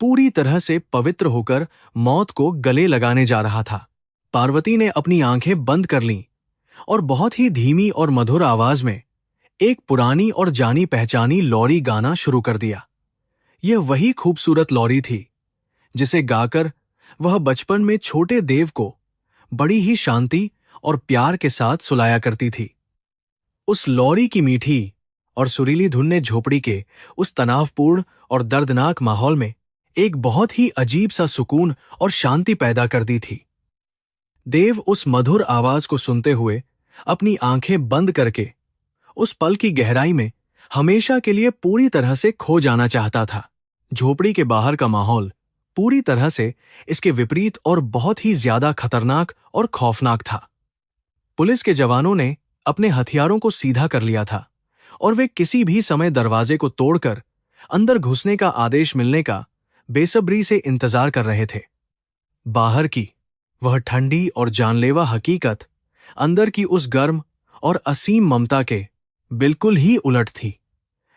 पूरी तरह से पवित्र होकर मौत को गले लगाने जा रहा था। पार्वती ने अपनी आंखें बंद कर लीं और बहुत ही धीमी और मधुर आवाज में एक पुरानी और जानी पहचानी लोरी गाना शुरू कर दिया। यह वही खूबसूरत लोरी थी जिसे गाकर वह बचपन में छोटे देव को बड़ी ही शांति और प्यार के साथ सुलाया करती थी। उस लोरी की मीठी और सुरीली धुन ने झोपड़ी के उस तनावपूर्ण और दर्दनाक माहौल में एक बहुत ही अजीब सा सुकून और शांति पैदा कर दी थी। देव उस मधुर आवाज को सुनते हुए अपनी आंखें बंद करके उस पल की गहराई में हमेशा के लिए पूरी तरह से खो जाना चाहता था। झोपड़ी के बाहर का माहौल पूरी तरह से इसके विपरीत और बहुत ही ज्यादा खतरनाक और खौफनाक था। पुलिस के जवानों ने अपने हथियारों को सीधा कर लिया था और वे किसी भी समय दरवाजे को तोड़कर अंदर घुसने का आदेश मिलने का बेसब्री से इंतजार कर रहे थे। बाहर की वह ठंडी और जानलेवा हकीकत अंदर की उस गर्म और असीम ममता के बिल्कुल ही उलट थी।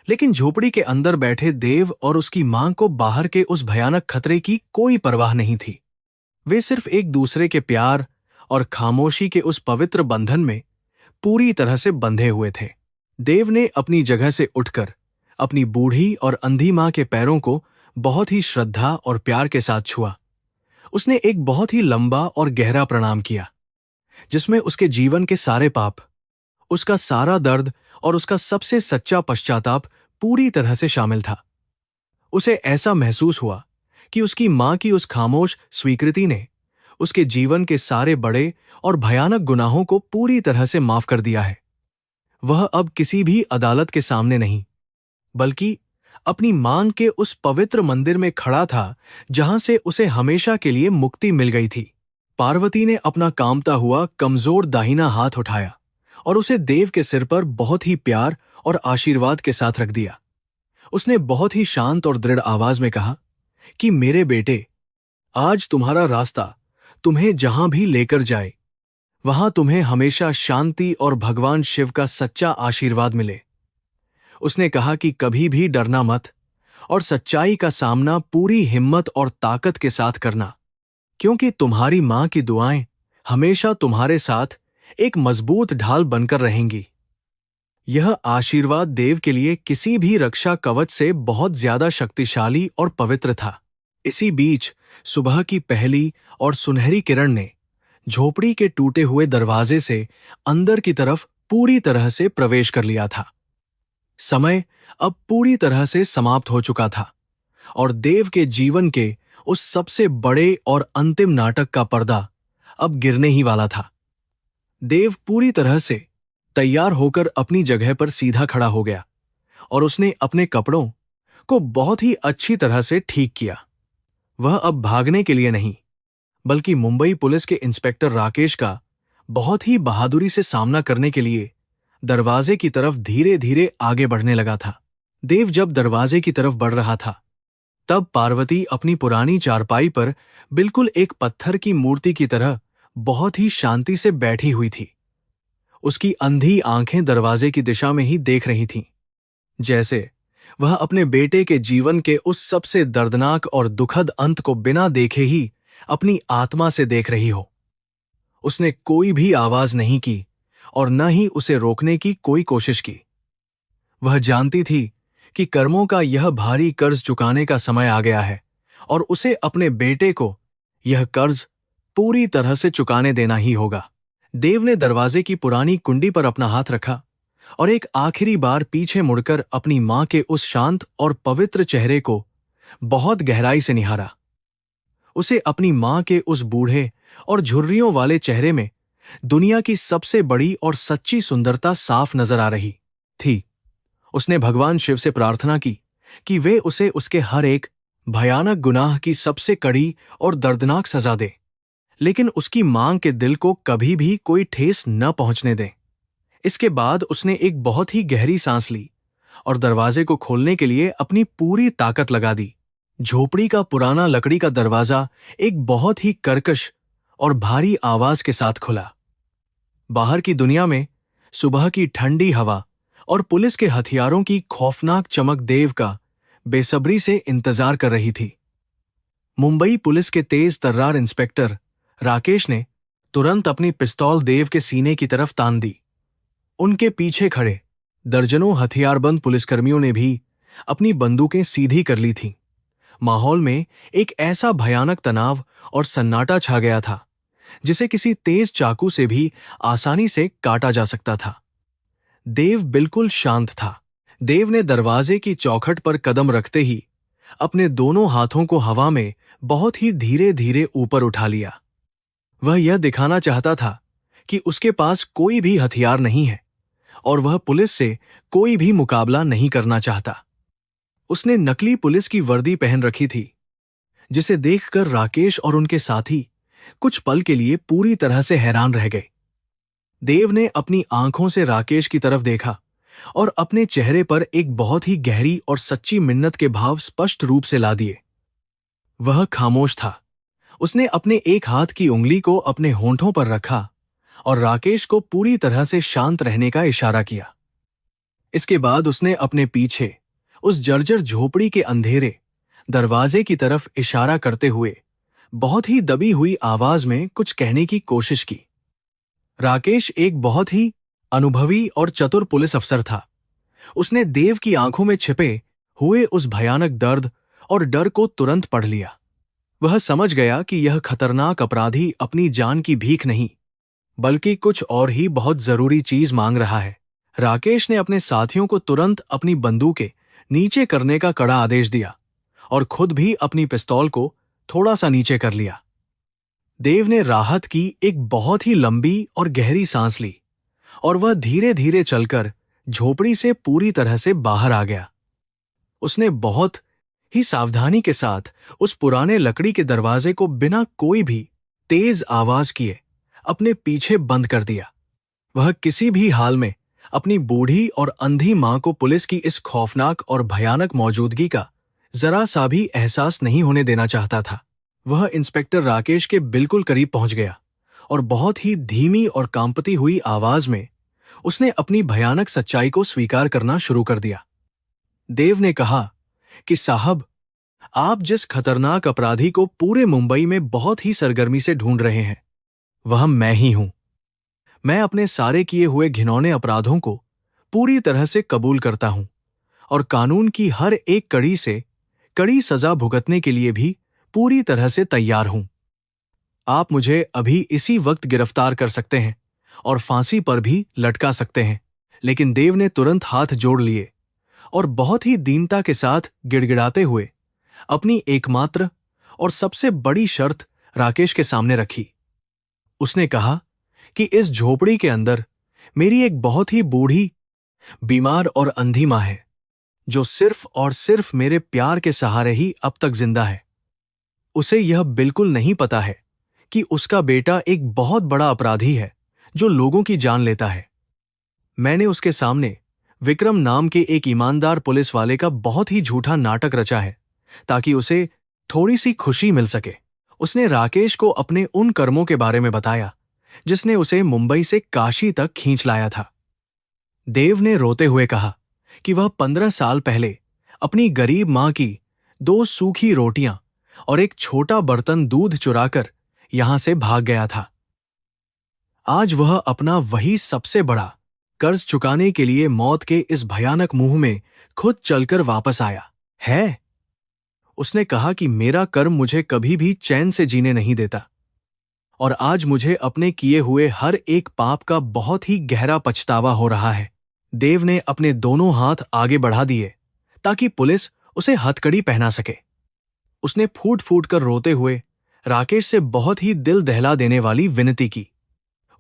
लेकिन झोपड़ी के अंदर बैठे देव और उसकी मां को बाहर के उस भयानक खतरे की कोई परवाह नहीं थी। वे सिर्फ एक दूसरे के प्यार और खामोशी के उस पवित्र बंधन में पूरी तरह से बंधे हुए थे। देव ने अपनी जगह से उठकर अपनी बूढ़ी और अंधी मां के पैरों को बहुत ही श्रद्धा और प्यार के साथ छुआ। उसने एक बहुत ही लंबा और गहरा प्रणाम किया, जिसमें उसके जीवन के सारे पाप, उसका सारा दर्द और उसका सबसे सच्चा पश्चाताप पूरी तरह से शामिल था। उसे ऐसा महसूस हुआ कि उसकी मां की उस खामोश स्वीकृति ने उसके जीवन के सारे बड़े और भयानक गुनाहों को पूरी तरह से माफ कर दिया है। वह अब किसी भी अदालत के सामने नहीं, बल्कि अपनी मांग के उस पवित्र मंदिर में खड़ा था जहां से उसे हमेशा के लिए मुक्ति मिल गई थी। पार्वती ने अपना कांपता हुआ कमजोर दाहिना हाथ उठाया और उसे देव के सिर पर बहुत ही प्यार और आशीर्वाद के साथ रख दिया। उसने बहुत ही शांत और दृढ़ आवाज में कहा कि मेरे बेटे, आज तुम्हारा रास्ता तुम्हें जहां भी लेकर जाए, वहां तुम्हें हमेशा शांति और भगवान शिव का सच्चा आशीर्वाद मिले। उसने कहा कि कभी भी डरना मत और सच्चाई का सामना पूरी हिम्मत और ताकत के साथ करना, क्योंकि तुम्हारी मां की दुआएं हमेशा तुम्हारे साथ एक मजबूत ढाल बनकर रहेंगी। यह आशीर्वाद देव के लिए किसी भी रक्षा कवच से बहुत ज्यादा शक्तिशाली और पवित्र था। इसी बीच सुबह की पहली और सुनहरी किरण ने झोपड़ी के टूटे हुए दरवाजे से अंदर की तरफ पूरी तरह से प्रवेश कर लिया था। समय अब पूरी तरह से समाप्त हो चुका था और देव के जीवन के उस सबसे बड़े और अंतिम नाटक का पर्दा अब गिरने ही वाला था। देव पूरी तरह से तैयार होकर अपनी जगह पर सीधा खड़ा हो गया और उसने अपने कपड़ों को बहुत ही अच्छी तरह से ठीक किया। वह अब भागने के लिए नहीं, बल्कि मुंबई पुलिस के इंस्पेक्टर राकेश का बहुत ही बहादुरी से सामना करने के लिए दरवाजे की तरफ धीरे धीरे आगे बढ़ने लगा था। देव जब दरवाजे की तरफ बढ़ रहा था, तब पार्वती अपनी पुरानी चारपाई पर बिल्कुल एक पत्थर की मूर्ति की तरह बहुत ही शांति से बैठी हुई थी। उसकी अंधी आंखें दरवाजे की दिशा में ही देख रही थीं, जैसे वह अपने बेटे के जीवन के उस सबसे दर्दनाक और दुखद अंत को बिना देखे ही अपनी आत्मा से देख रही हो। उसने कोई भी आवाज नहीं की और न ही उसे रोकने की कोई कोशिश की। वह जानती थी कि कर्मों का यह भारी कर्ज चुकाने का समय आ गया है और उसे अपने बेटे को यह कर्ज पूरी तरह से चुकाने देना ही होगा। देव ने दरवाजे की पुरानी कुंडी पर अपना हाथ रखा और एक आखिरी बार पीछे मुड़कर अपनी मां के उस शांत और पवित्र चेहरे को बहुत गहराई से निहारा। उसे अपनी मां के उस बूढ़े और झुर्रियों वाले चेहरे में दुनिया की सबसे बड़ी और सच्ची सुंदरता साफ नजर आ रही थी। उसने भगवान शिव से प्रार्थना की कि वे उसे उसके हर एक भयानक गुनाह की सबसे कड़ी और दर्दनाक सजा दे, लेकिन उसकी मांग के दिल को कभी भी कोई ठेस न पहुंचने दें। इसके बाद उसने एक बहुत ही गहरी सांस ली और दरवाजे को खोलने के लिए अपनी पूरी ताकत लगा दी। झोपड़ी का पुराना लकड़ी का दरवाजा एक बहुत ही कर्कश और भारी आवाज के साथ खुला। बाहर की दुनिया में सुबह की ठंडी हवा और पुलिस के हथियारों की खौफनाक चमक देव का बेसब्री से इंतजार कर रही थी। मुंबई पुलिस के तेज तर्रार इंस्पेक्टर राकेश ने तुरंत अपनी पिस्तौल देव के सीने की तरफ तान दी। उनके पीछे खड़े दर्जनों हथियारबंद पुलिसकर्मियों ने भी अपनी बंदूकें सीधी कर ली थीं। माहौल में एक ऐसा भयानक तनाव और सन्नाटा छा गया था जिसे किसी तेज चाकू से भी आसानी से काटा जा सकता था। देव बिल्कुल शांत था। देव ने दरवाजे की चौखट पर कदम रखते ही अपने दोनों हाथों को हवा में बहुत ही धीरे धीरे ऊपर उठा लिया। वह यह दिखाना चाहता था कि उसके पास कोई भी हथियार नहीं है और वह पुलिस से कोई भी मुकाबला नहीं करना चाहता। उसने नकली पुलिस की वर्दी पहन रखी थी, जिसे देखकर राकेश और उनके साथी कुछ पल के लिए पूरी तरह से हैरान रह गए। देव ने अपनी आंखों से राकेश की तरफ देखा और अपने चेहरे पर एक बहुत ही गहरी और सच्ची मिन्नत के भाव स्पष्ट रूप से ला दिए। वह खामोश था। उसने अपने एक हाथ की उंगली को अपने होंठों पर रखा और राकेश को पूरी तरह से शांत रहने का इशारा किया। इसके बाद उसने अपने पीछे उस जर्जर झोपड़ी के अंधेरे दरवाजे की तरफ इशारा करते हुए बहुत ही दबी हुई आवाज में कुछ कहने की कोशिश की। राकेश एक बहुत ही अनुभवी और चतुर पुलिस अफसर था। उसने देव की आंखों में छिपे हुए उस भयानक दर्द और डर को तुरंत पढ़ लिया। वह समझ गया कि यह खतरनाक अपराधी अपनी जान की भीख नहीं, बल्कि कुछ और ही बहुत जरूरी चीज मांग रहा है। राकेश ने अपने साथियों को तुरंत अपनी बंदूकें नीचे करने का कड़ा आदेश दिया और खुद भी अपनी पिस्तौल को थोड़ा सा नीचे कर लिया। देव ने राहत की एक बहुत ही लंबी और गहरी सांस ली और वह धीरे धीरे चलकर झोपड़ी से पूरी तरह से बाहर आ गया। उसने बहुत ही सावधानी के साथ उस पुराने लकड़ी के दरवाजे को बिना कोई भी तेज आवाज किए अपने पीछे बंद कर दिया। वह किसी भी हाल में अपनी बूढ़ी और अंधी मां को पुलिस की इस खौफनाक और भयानक मौजूदगी का जरा सा भी एहसास नहीं होने देना चाहता था। वह इंस्पेक्टर राकेश के बिल्कुल करीब पहुंच गया और बहुत ही धीमी और कांपती हुई आवाज में उसने अपनी भयानक सच्चाई को स्वीकार करना शुरू कर दिया। देव ने कहा कि साहब, आप जिस खतरनाक अपराधी को पूरे मुंबई में बहुत ही सरगर्मी से ढूंढ रहे हैं, वह मैं ही हूं। मैं अपने सारे किए हुए घिनौने अपराधों को पूरी तरह से कबूल करता हूं और कानून की हर एक कड़ी से कड़ी सजा भुगतने के लिए भी पूरी तरह से तैयार हूं। आप मुझे अभी इसी वक्त गिरफ्तार कर सकते हैं और फांसी पर भी लटका सकते हैं। लेकिन देव ने तुरंत हाथ जोड़ लिए और बहुत ही दीनता के साथ गिड़गिड़ाते हुए अपनी एकमात्र और सबसे बड़ी शर्त राकेश के सामने रखी। उसने कहा कि इस झोपड़ी के अंदर मेरी एक बहुत ही बूढ़ी, बीमार और अंधी मां है। जो सिर्फ और सिर्फ मेरे प्यार के सहारे ही अब तक जिंदा है। उसे यह बिल्कुल नहीं पता है कि उसका बेटा एक बहुत बड़ा अपराधी है जो लोगों की जान लेता है। मैंने उसके सामने विक्रम नाम के एक ईमानदार पुलिस वाले का बहुत ही झूठा नाटक रचा है ताकि उसे थोड़ी सी खुशी मिल सके। उसने राकेश को अपने उन कर्मों के बारे में बताया जिसने उसे मुंबई से काशी तक खींच लाया था। देव ने रोते हुए कहा कि वह 15 साल पहले अपनी गरीब मां की 2 सूखी रोटियां और एक छोटा बर्तन दूध चुराकर यहां से भाग गया था। आज वह अपना वही सबसे बड़ा कर्ज चुकाने के लिए मौत के इस भयानक मुंह में खुद चलकर वापस आया है। उसने कहा कि मेरा कर्म मुझे कभी भी चैन से जीने नहीं देता और आज मुझे अपने किए हुए हर एक पाप का बहुत ही गहरा पछतावा हो रहा है। देव ने अपने दोनों हाथ आगे बढ़ा दिए ताकि पुलिस उसे हथकड़ी पहना सके। उसने फूट फूट कर रोते हुए राकेश से बहुत ही दिल दहला देने वाली विनती की।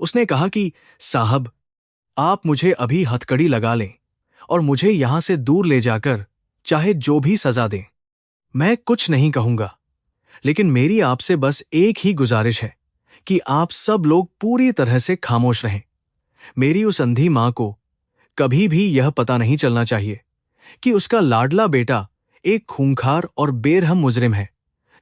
उसने कहा कि साहब, आप मुझे अभी हथकड़ी लगा लें और मुझे यहां से दूर ले जाकर चाहे जो भी सजा दें। मैं कुछ नहीं कहूंगा, लेकिन मेरी आपसे बस एक ही गुजारिश है कि आप सब लोग पूरी तरह से खामोश रहें। मेरी उस अंधी मां को कभी भी यह पता नहीं चलना चाहिए कि उसका लाडला बेटा एक खूंखार और बेरहम मुजरिम है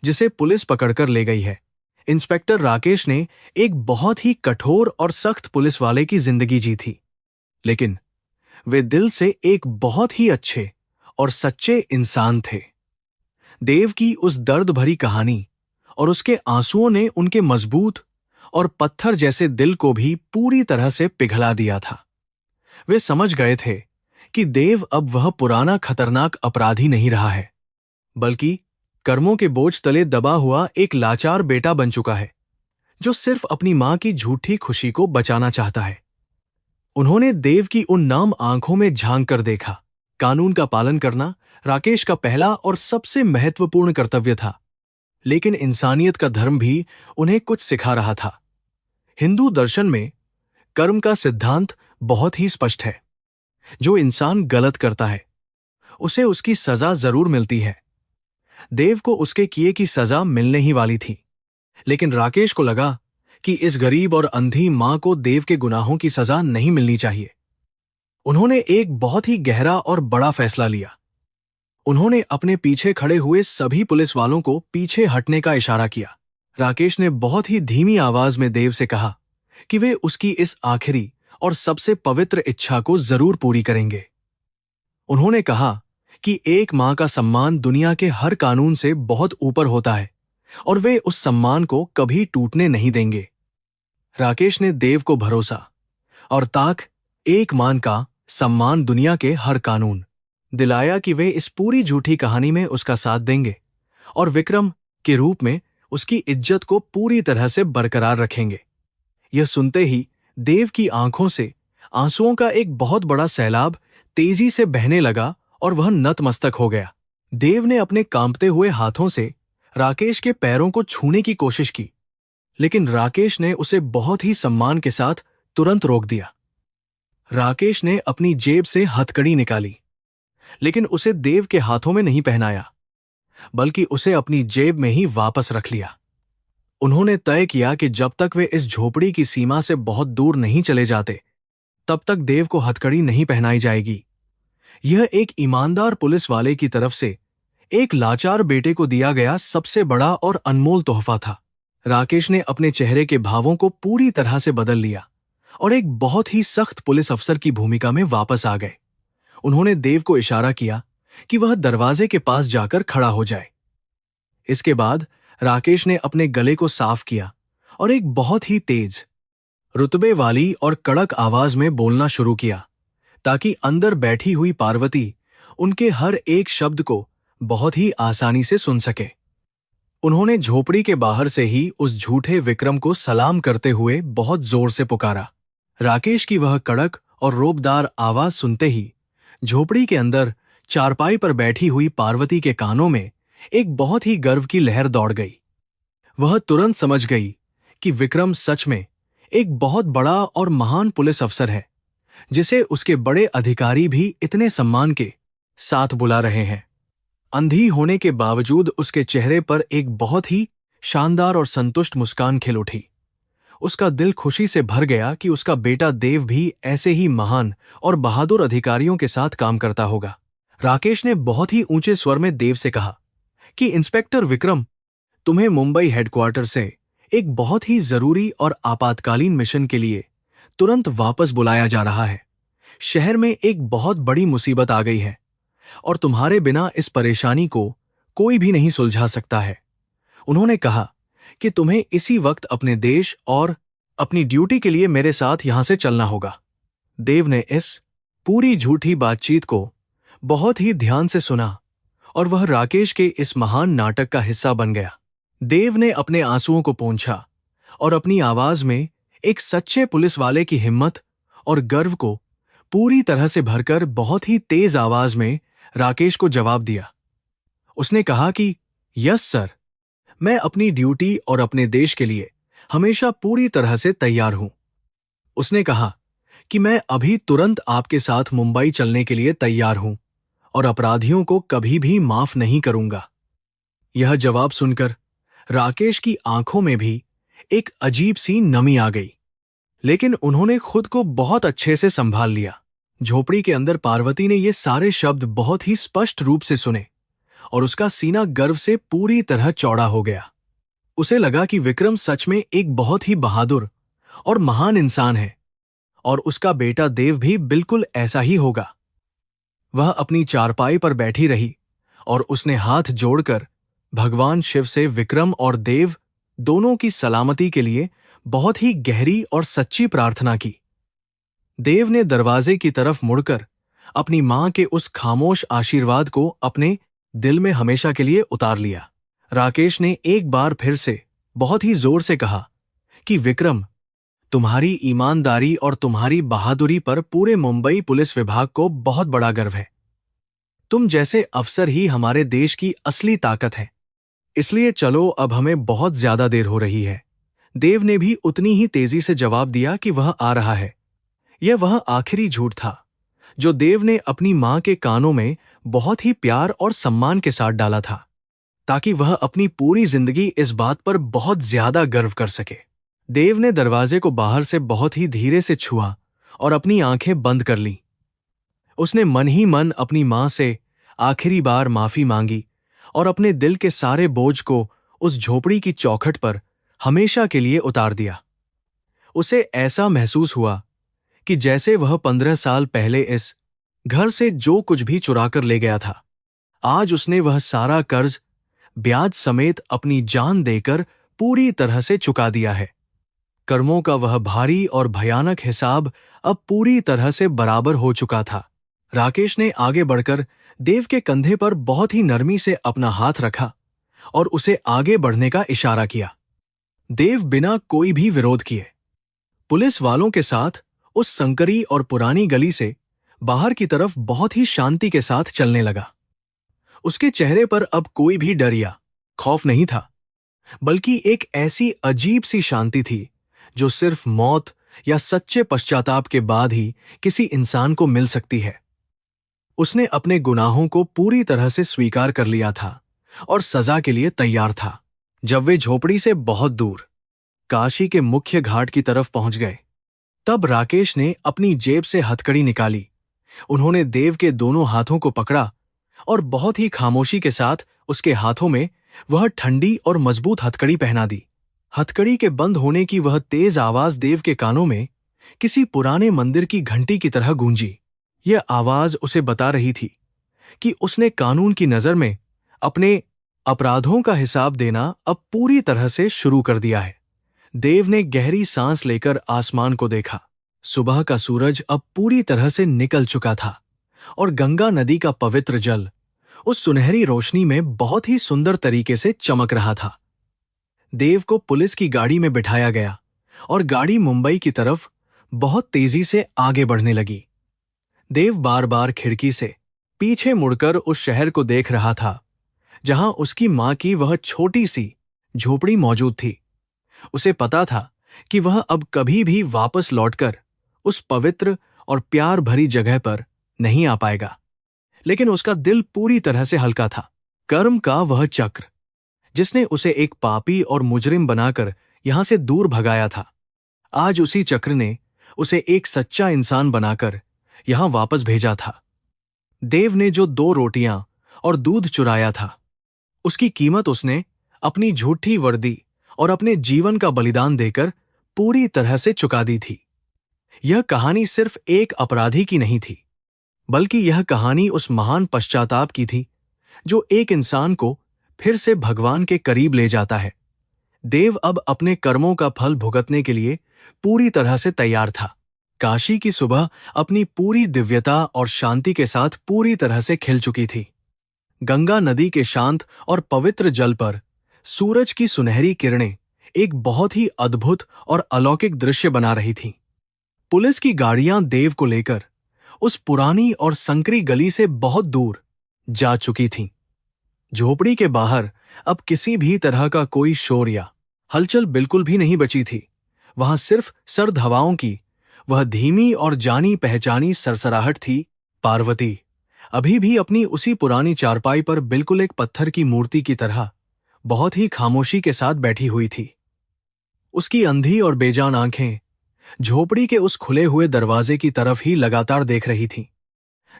जिसे पुलिस पकड़कर ले गई है। इंस्पेक्टर राकेश ने एक बहुत ही कठोर और सख्त पुलिस वाले की जिंदगी जी थी, लेकिन वे दिल से एक बहुत ही अच्छे और सच्चे इंसान थे। देव की उस दर्द भरी कहानी और उसके आंसुओं ने उनके मजबूत और पत्थर जैसे दिल को भी पूरी तरह से पिघला दिया था। वे समझ गए थे कि देव अब वह पुराना खतरनाक अपराधी नहीं रहा है, बल्कि कर्मों के बोझ तले दबा हुआ एक लाचार बेटा बन चुका है जो सिर्फ अपनी मां की झूठी खुशी को बचाना चाहता है। उन्होंने देव की उन नाम आंखों में झांक कर देखा। कानून का पालन करना राकेश का पहला और सबसे महत्वपूर्ण कर्तव्य था, लेकिन इंसानियत का धर्म भी उन्हें कुछ सिखा रहा था। हिंदू दर्शन में कर्म का सिद्धांत बहुत ही स्पष्ट है। जो इंसान गलत करता है उसे उसकी सजा जरूर मिलती है। देव को उसके किए की सजा मिलने ही वाली थी, लेकिन राकेश को लगा कि इस गरीब और अंधी मां को देव के गुनाहों की सजा नहीं मिलनी चाहिए। उन्होंने एक बहुत ही गहरा और बड़ा फैसला लिया। उन्होंने अपने पीछे खड़े हुए सभी पुलिस वालों को पीछे हटने का इशारा किया। राकेश ने बहुत ही धीमी आवाज में देव से कहा कि वे उसकी इस आखिरी और सबसे पवित्र इच्छा को जरूर पूरी करेंगे। उन्होंने कहा कि एक मां का सम्मान दुनिया के हर कानून से बहुत ऊपर होता है और वे उस सम्मान को कभी टूटने नहीं देंगे। राकेश ने देव को भरोसा और ताक एक मां का सम्मान दुनिया के हर कानून दिलाया कि वे इस पूरी झूठी कहानी में उसका साथ देंगे और विक्रम के रूप में उसकी इज्जत को पूरी तरह से बरकरार रखेंगे। यह सुनते ही देव की आंखों से आंसुओं का एक बहुत बड़ा सैलाब तेजी से बहने लगा और वह नतमस्तक हो गया। देव ने अपने कांपते हुए हाथों से राकेश के पैरों को छूने की कोशिश की, लेकिन राकेश ने उसे बहुत ही सम्मान के साथ तुरंत रोक दिया। राकेश ने अपनी जेब से हथकड़ी निकाली, लेकिन उसे देव के हाथों में नहीं पहनाया, बल्कि उसे अपनी जेब में ही वापस रख लिया। उन्होंने तय किया कि जब तक वे इस झोपड़ी की सीमा से बहुत दूर नहीं चले जाते, तब तक देव को हथकड़ी नहीं पहनाई जाएगी। यह एक ईमानदार पुलिस वाले की तरफ से एक लाचार बेटे को दिया गया सबसे बड़ा और अनमोल तोहफा था। राकेश ने अपने चेहरे के भावों को पूरी तरह से बदल लिया और एक बहुत ही सख्त पुलिस अफसर की भूमिका में वापस आ गए। उन्होंने देव को इशारा किया कि वह दरवाजे के पास जाकर खड़ा हो जाए। इसके बाद राकेश ने अपने गले को साफ किया और एक बहुत ही तेज, रुतबे वाली और कड़क आवाज में बोलना शुरू किया ताकि अंदर बैठी हुई पार्वती उनके हर एक शब्द को बहुत ही आसानी से सुन सके। उन्होंने झोपड़ी के बाहर से ही उस झूठे विक्रम को सलाम करते हुए बहुत जोर से पुकारा। राकेश की वह कड़क और रोबदार आवाज सुनते ही झोपड़ी के अंदर चारपाई पर बैठी हुई पार्वती के कानों में एक बहुत ही गर्व की लहर दौड़ गई। वह तुरंत समझ गई कि विक्रम सच में एक बहुत बड़ा और महान पुलिस अफसर है, जिसे उसके बड़े अधिकारी भी इतने सम्मान के साथ बुला रहे हैं। अंधी होने के बावजूद उसके चेहरे पर एक बहुत ही शानदार और संतुष्ट मुस्कान खिल उठी। उसका दिल खुशी से भर गया कि उसका बेटा देव भी ऐसे ही महान और बहादुर अधिकारियों के साथ काम करता होगा। राकेश ने बहुत ही ऊंचे स्वर में देव से कहा कि इंस्पेक्टर विक्रम, तुम्हें मुंबई हेडक्वार्टर से एक बहुत ही जरूरी और आपातकालीन मिशन के लिए तुरंत वापस बुलाया जा रहा है। शहर में एक बहुत बड़ी मुसीबत आ गई है और तुम्हारे बिना इस परेशानी को कोई भी नहीं सुलझा सकता है। उन्होंने कहा कि तुम्हें इसी वक्त अपने देश और अपनी ड्यूटी के लिए मेरे साथ यहां से चलना होगा। देव ने इस पूरी झूठी बातचीत को बहुत ही ध्यान से सुना और वह राकेश के इस महान नाटक का हिस्सा बन गया। देव ने अपने आंसुओं को पोंछा और अपनी आवाज में एक सच्चे पुलिस वाले की हिम्मत और गर्व को पूरी तरह से भरकर बहुत ही तेज आवाज में राकेश को जवाब दिया। उसने कहा कि यस सर, मैं अपनी ड्यूटी और अपने देश के लिए हमेशा पूरी तरह से तैयार हूं। उसने कहा कि मैं अभी तुरंत आपके साथ मुंबई चलने के लिए तैयार हूं और अपराधियों को कभी भी माफ नहीं करूंगा। यह जवाब सुनकर राकेश की आंखों में भी एक अजीब सी नमी आ गई, लेकिन उन्होंने खुद को बहुत अच्छे से संभाल लिया। झोपड़ी के अंदर पार्वती ने ये सारे शब्द बहुत ही स्पष्ट रूप से सुने और उसका सीना गर्व से पूरी तरह चौड़ा हो गया। उसे लगा कि विक्रम सच में एक बहुत ही बहादुर और महान इंसान है और उसका बेटा देव भी बिल्कुल ऐसा ही होगा। वह अपनी चारपाई पर बैठी रही और उसने हाथ जोड़कर भगवान शिव से विक्रम और देव दोनों की सलामती के लिए बहुत ही गहरी और सच्ची प्रार्थना की। देव ने दरवाजे की तरफ मुड़कर अपनी मां के उस खामोश आशीर्वाद को अपने दिल में हमेशा के लिए उतार लिया। राकेश ने एक बार फिर से बहुत ही जोर से कहा कि विक्रम, तुम्हारी ईमानदारी और तुम्हारी बहादुरी पर पूरे मुंबई पुलिस विभाग को बहुत बड़ा गर्व है। तुम जैसे अफसर ही हमारे देश की असली ताकत है। इसलिए चलो, अब हमें बहुत ज्यादा देर हो रही है। देव ने भी उतनी ही तेजी से जवाब दिया कि वह आ रहा है। यह वह आखिरी झूठ था जो देव ने अपनी मां के कानों में बहुत ही प्यार और सम्मान के साथ डाला था, ताकि वह अपनी पूरी जिंदगी इस बात पर बहुत ज्यादा गर्व कर सके। देव ने दरवाजे को बाहर से बहुत ही धीरे से छुआ और अपनी आंखें बंद कर लीं। उसने मन ही मन अपनी मां से आखिरी बार माफी मांगी और अपने दिल के सारे बोझ को उस झोपड़ी की चौखट पर हमेशा के लिए उतार दिया। उसे ऐसा महसूस हुआ कि जैसे वह 15 साल पहले इस घर से जो कुछ भी चुराकर ले गया था, आज उसने वह सारा कर्ज ब्याज समेत अपनी जान देकर पूरी तरह से चुका दिया है। कर्मों का वह भारी और भयानक हिसाब अब पूरी तरह से बराबर हो चुका था। राकेश ने आगे बढ़कर देव के कंधे पर बहुत ही नरमी से अपना हाथ रखा और उसे आगे बढ़ने का इशारा किया। देव बिना कोई भी विरोध किए पुलिस वालों के साथ उस संकरी और पुरानी गली से बाहर की तरफ बहुत ही शांति के साथ चलने लगा। उसके चेहरे पर अब कोई भी डर या खौफ नहीं था, बल्कि एक ऐसी अजीब सी शांति थी जो सिर्फ मौत या सच्चे पश्चाताप के बाद ही किसी इंसान को मिल सकती है। उसने अपने गुनाहों को पूरी तरह से स्वीकार कर लिया था और सजा के लिए तैयार था। जब वे झोपड़ी से बहुत दूर काशी के मुख्य घाट की तरफ पहुंच गए, तब राकेश ने अपनी जेब से हथकड़ी निकाली। उन्होंने देव के दोनों हाथों को पकड़ा और बहुत ही खामोशी के साथ उसके हाथों में वह ठंडी और मजबूत हथकड़ी पहना दी। हथकड़ी के बंद होने की वह तेज आवाज देव के कानों में किसी पुराने मंदिर की घंटी की तरह गूंजी। यह आवाज उसे बता रही थी कि उसने कानून की नजर में अपने अपराधों का हिसाब देना अब पूरी तरह से शुरू कर दिया है। देव ने गहरी सांस लेकर आसमान को देखा। सुबह का सूरज अब पूरी तरह से निकल चुका था और गंगा नदी का पवित्र जल उस सुनहरी रोशनी में बहुत ही सुंदर तरीके से चमक रहा था। देव को पुलिस की गाड़ी में बिठाया गया और गाड़ी मुंबई की तरफ बहुत तेजी से आगे बढ़ने लगी। देव बार बार खिड़की से पीछे मुड़कर उस शहर को देख रहा था जहां उसकी मां की वह छोटी सी झोपड़ी मौजूद थी। उसे पता था कि वह अब कभी भी वापस लौटकर उस पवित्र और प्यार भरी जगह पर नहीं आ पाएगा, लेकिन उसका दिल पूरी तरह से हल्का था। कर्म का वह चक्र जिसने उसे एक पापी और मुजरिम बनाकर यहां से दूर भगाया था, आज उसी चक्र ने उसे एक सच्चा इंसान बनाकर यहां वापस भेजा था। देव ने जो 2 रोटियां और दूध चुराया था, उसकी कीमत उसने अपनी झूठी वर्दी और अपने जीवन का बलिदान देकर पूरी तरह से चुका दी थी। यह कहानी सिर्फ एक अपराधी की नहीं थी, बल्कि यह कहानी उस महान पश्चाताप की थी जो एक इंसान को फिर से भगवान के करीब ले जाता है। देव अब अपने कर्मों का फल भुगतने के लिए पूरी तरह से तैयार था। काशी की सुबह अपनी पूरी दिव्यता और शांति के साथ पूरी तरह से खिल चुकी थी। गंगा नदी के शांत और पवित्र जल पर सूरज की सुनहरी किरणें एक बहुत ही अद्भुत और अलौकिक दृश्य बना रही थीं। पुलिस की गाड़ियां देव को लेकर उस पुरानी और संकरी गली से बहुत दूर जा चुकी थीं। झोपड़ी के बाहर अब किसी भी तरह का कोई शोर या हलचल बिल्कुल भी नहीं बची थी। वहां सिर्फ सर्द हवाओं की वह धीमी और जानी पहचानी सरसराहट थी। पार्वती अभी भी अपनी उसी पुरानी चारपाई पर बिल्कुल एक पत्थर की मूर्ति की तरह बहुत ही खामोशी के साथ बैठी हुई थी। उसकी अंधी और बेजान आंखें झोपड़ी के उस खुले हुए दरवाजे की तरफ ही लगातार देख रही थीं,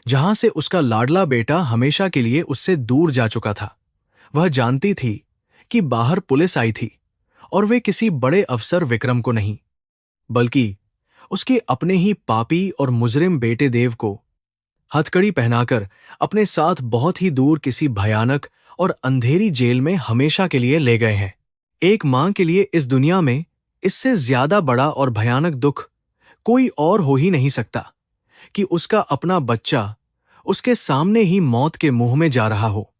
जहां से उसका लाडला बेटा हमेशा के लिए उससे दूर जा चुका था। वह जानती थी कि बाहर पुलिस आई थी और वे किसी बड़े अफसर विक्रम को नहीं, बल्कि उसके अपने ही पापी और मुजरिम बेटे देव को हथकड़ी पहनाकर अपने साथ बहुत ही दूर किसी भयानक और अंधेरी जेल में हमेशा के लिए ले गए हैं। एक मां के लिए इस दुनिया में इससे ज्यादा बड़ा और भयानक दुख कोई और हो ही नहीं सकता कि उसका अपना बच्चा उसके सामने ही मौत के मुंह में जा रहा हो।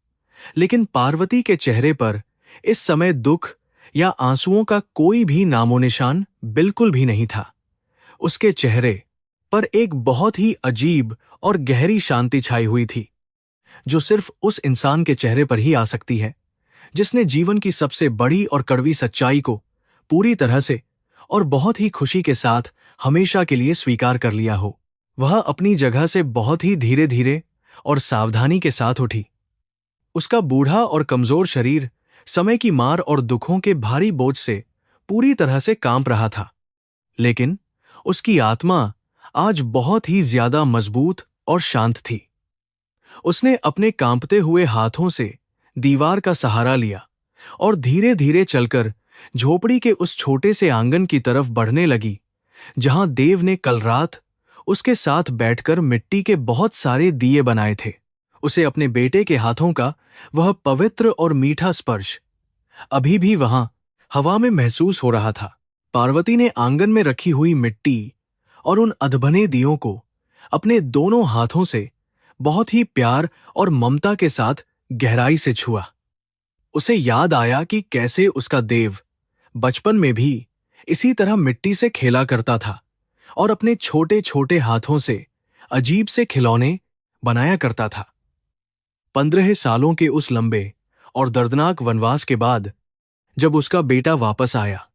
लेकिन पार्वती के चेहरे पर इस समय दुख या आंसुओं का कोई भी नामोनिशान बिल्कुल भी नहीं था। उसके चेहरे पर एक बहुत ही अजीब और गहरी शांति छाई हुई थी, जो सिर्फ उस इंसान के चेहरे पर ही आ सकती है जिसने जीवन की सबसे बड़ी और कड़वी सच्चाई को पूरी तरह से और बहुत ही खुशी के साथ हमेशा के लिए स्वीकार कर लिया हो। वह अपनी जगह से बहुत ही धीरे धीरे और सावधानी के साथ उठी। उसका बूढ़ा और कमजोर शरीर समय की मार और दुखों के भारी बोझ से पूरी तरह से कांप रहा था, लेकिन उसकी आत्मा आज बहुत ही ज्यादा मजबूत और शांत थी। उसने अपने कांपते हुए हाथों से दीवार का सहारा लिया और धीरे धीरे चलकर झोपड़ी के उस छोटे से आंगन की तरफ बढ़ने लगी, जहां देव ने कल रात उसके साथ बैठकर मिट्टी के बहुत सारे दिए बनाए थे। उसे अपने बेटे के हाथों का वह पवित्र और मीठा स्पर्श अभी भी वहां हवा में महसूस हो रहा था। पार्वती ने आंगन में रखी हुई मिट्टी और उन अधबने दियों को अपने दोनों हाथों से बहुत ही प्यार और ममता के साथ गहराई से छुआ। उसे याद आया कि कैसे उसका देव बचपन में भी इसी तरह मिट्टी से खेला करता था और अपने छोटे छोटे हाथों से अजीब से खिलौने बनाया करता था। 15 सालों के उस लंबे और दर्दनाक वनवास के बाद जब उसका बेटा वापस आया,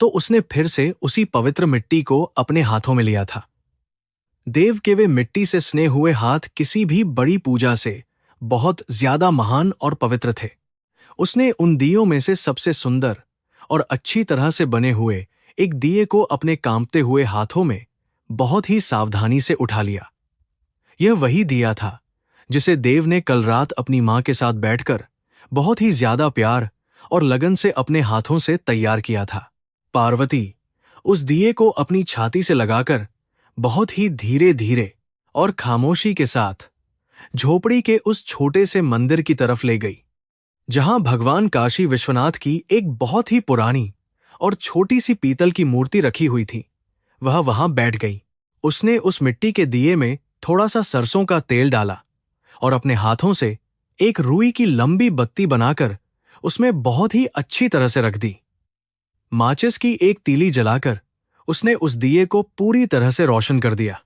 तो उसने फिर से उसी पवित्र मिट्टी को अपने हाथों में लिया था। देव के वे मिट्टी से स्ने हुए हाथ किसी भी बड़ी पूजा से बहुत ज्यादा महान और पवित्र थे। उसने उन दियों में से सबसे सुंदर और अच्छी तरह से बने हुए एक दिए को अपने कांपते हुए हाथों में बहुत ही सावधानी से उठा लिया। यह वही दिया था जिसे देव ने कल रात अपनी मां के साथ बैठकर बहुत ही ज्यादा प्यार और लगन से अपने हाथों से तैयार किया था। पार्वती उस दिए को अपनी छाती से लगाकर बहुत ही धीरे धीरे और खामोशी के साथ झोपड़ी के उस छोटे से मंदिर की तरफ ले गई, जहां भगवान काशी विश्वनाथ की एक बहुत ही पुरानी और छोटी सी पीतल की मूर्ति रखी हुई थी। वह वहां बैठ गई। उसने उस मिट्टी के दिए में थोड़ा सा सरसों का तेल डाला और अपने हाथों से एक रुई की लंबी बत्ती बनाकर उसमें बहुत ही अच्छी तरह से रख दी। माचिस की एक तीली जलाकर उसने उस दिए को पूरी तरह से रोशन कर दिया।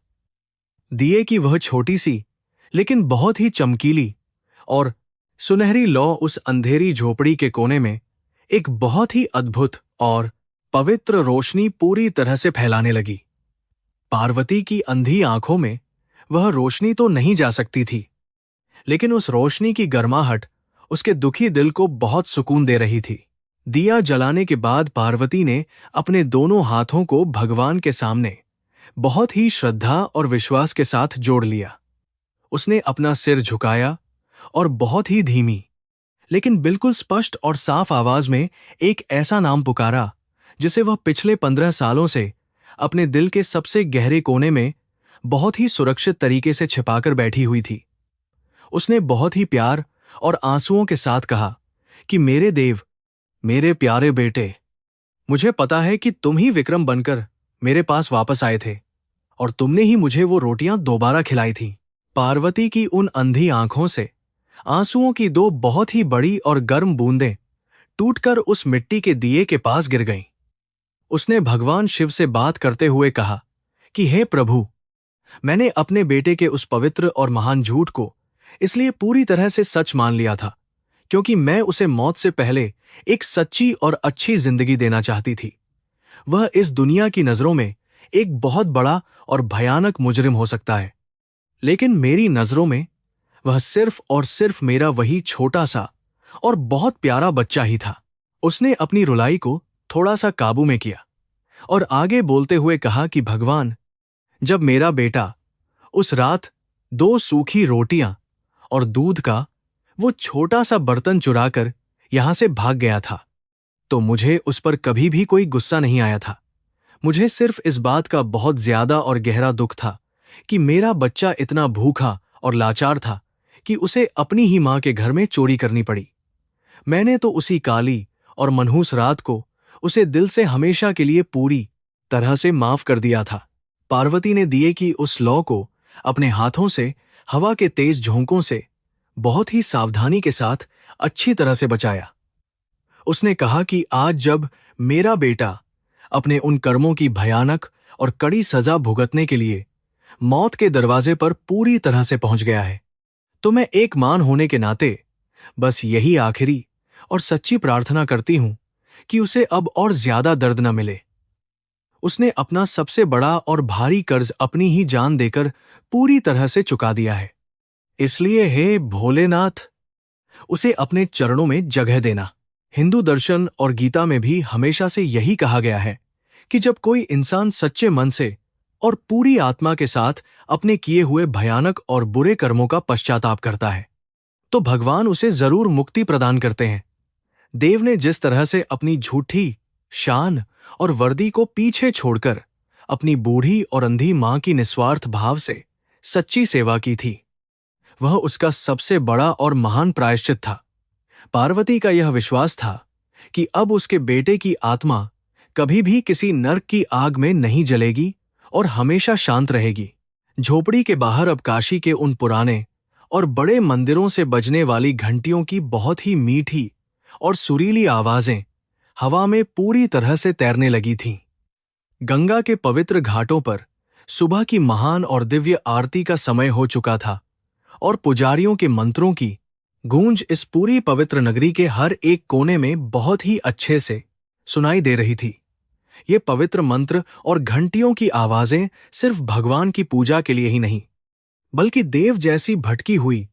दिए की वह छोटी सी लेकिन बहुत ही चमकीली और सुनहरी लौ उस अंधेरी झोपड़ी के कोने में एक बहुत ही अद्भुत और पवित्र रोशनी पूरी तरह से फैलाने लगी। पार्वती की अंधी आंखों में वह रोशनी तो नहीं जा सकती थी, लेकिन उस रोशनी की गर्माहट उसके दुखी दिल को बहुत सुकून दे रही थी। दिया जलाने के बाद पार्वती ने अपने दोनों हाथों को भगवान के सामने बहुत ही श्रद्धा और विश्वास के साथ जोड़ लिया। उसने अपना सिर झुकाया और बहुत ही धीमी लेकिन बिल्कुल स्पष्ट और साफ आवाज में एक ऐसा नाम पुकारा जिसे वह पिछले 15 सालों से अपने दिल के सबसे गहरे कोने में बहुत ही सुरक्षित तरीके से छिपाकर बैठी हुई थी। उसने बहुत ही प्यार और आंसुओं के साथ कहा कि मेरे देव, मेरे प्यारे बेटे, मुझे पता है कि तुम ही विक्रम बनकर मेरे पास वापस आए थे और तुमने ही मुझे वो रोटियां दोबारा खिलाई थी। पार्वती की उन अंधी आंखों से आंसुओं की 2 बहुत ही बड़ी और गर्म बूंदें टूटकर उस मिट्टी के दिए के पास गिर गईं। उसने भगवान शिव से बात करते हुए कहा कि हे प्रभु, मैंने अपने बेटे के उस पवित्र और महान झूठ को इसलिए पूरी तरह से सच मान लिया था क्योंकि मैं उसे मौत से पहले एक सच्ची और अच्छी जिंदगी देना चाहती थी। वह इस दुनिया की नजरों में एक बहुत बड़ा और भयानक मुजरिम हो सकता है, लेकिन मेरी नजरों में वह सिर्फ और सिर्फ मेरा वही छोटा सा और बहुत प्यारा बच्चा ही था। उसने अपनी रुलाई को थोड़ा सा काबू में किया और आगे बोलते हुए कहा कि भगवान, जब मेरा बेटा उस रात 2 सूखी रोटियां और दूध का वो छोटा सा बर्तन चुराकर यहां से भाग गया था, तो मुझे उस पर कभी भी कोई गुस्सा नहीं आया था। मुझे सिर्फ इस बात का बहुत ज्यादा और गहरा दुख था कि मेरा बच्चा इतना भूखा और लाचार था कि उसे अपनी ही मां के घर में चोरी करनी पड़ी। मैंने तो उसी काली और मनहूस रात को उसे दिल से हमेशा के लिए पूरी तरह से माफ कर दिया था। पार्वती ने दिए की उस लौ को अपने हाथों से हवा के तेज झोंकों से बहुत ही सावधानी के साथ अच्छी तरह से बचाया। उसने कहा कि आज जब मेरा बेटा अपने उन कर्मों की भयानक और कड़ी सजा भुगतने के लिए मौत के दरवाजे पर पूरी तरह से पहुंच गया है, तो मैं एक मां होने के नाते बस यही आखिरी और सच्ची प्रार्थना करती हूं कि उसे अब और ज्यादा दर्द न मिले। उसने अपना सबसे बड़ा और भारी कर्ज अपनी ही जान देकर पूरी तरह से चुका दिया है, इसलिए हे भोलेनाथ, उसे अपने चरणों में जगह देना। हिंदू दर्शन और गीता में भी हमेशा से यही कहा गया है कि जब कोई इंसान सच्चे मन से और पूरी आत्मा के साथ अपने किए हुए भयानक और बुरे कर्मों का पश्चाताप करता है, तो भगवान उसे जरूर मुक्ति प्रदान करते हैं। देव ने जिस तरह से अपनी झूठी शान और वर्दी को पीछे छोड़कर अपनी बूढ़ी और अंधी मां की निस्वार्थ भाव से सच्ची सेवा की थी, वह उसका सबसे बड़ा और महान प्रायश्चित था। पार्वती का यह विश्वास था कि अब उसके बेटे की आत्मा कभी भी किसी नर्क की आग में नहीं जलेगी और हमेशा शांत रहेगी। झोपड़ी के बाहर अब काशी के उन पुराने और बड़े मंदिरों से बजने वाली घंटियों की बहुत ही मीठी और सुरीली आवाजें हवा में पूरी तरह से तैरने लगी थीं। गंगा के पवित्र घाटों पर सुबह की महान और दिव्य आरती का समय हो चुका था और पुजारियों के मंत्रों की गूंज इस पूरी पवित्र नगरी के हर एक कोने में बहुत ही अच्छे से सुनाई दे रही थी। ये पवित्र मंत्र और घंटियों की आवाजें सिर्फ भगवान की पूजा के लिए ही नहीं, बल्कि देव जैसी भटकी हुई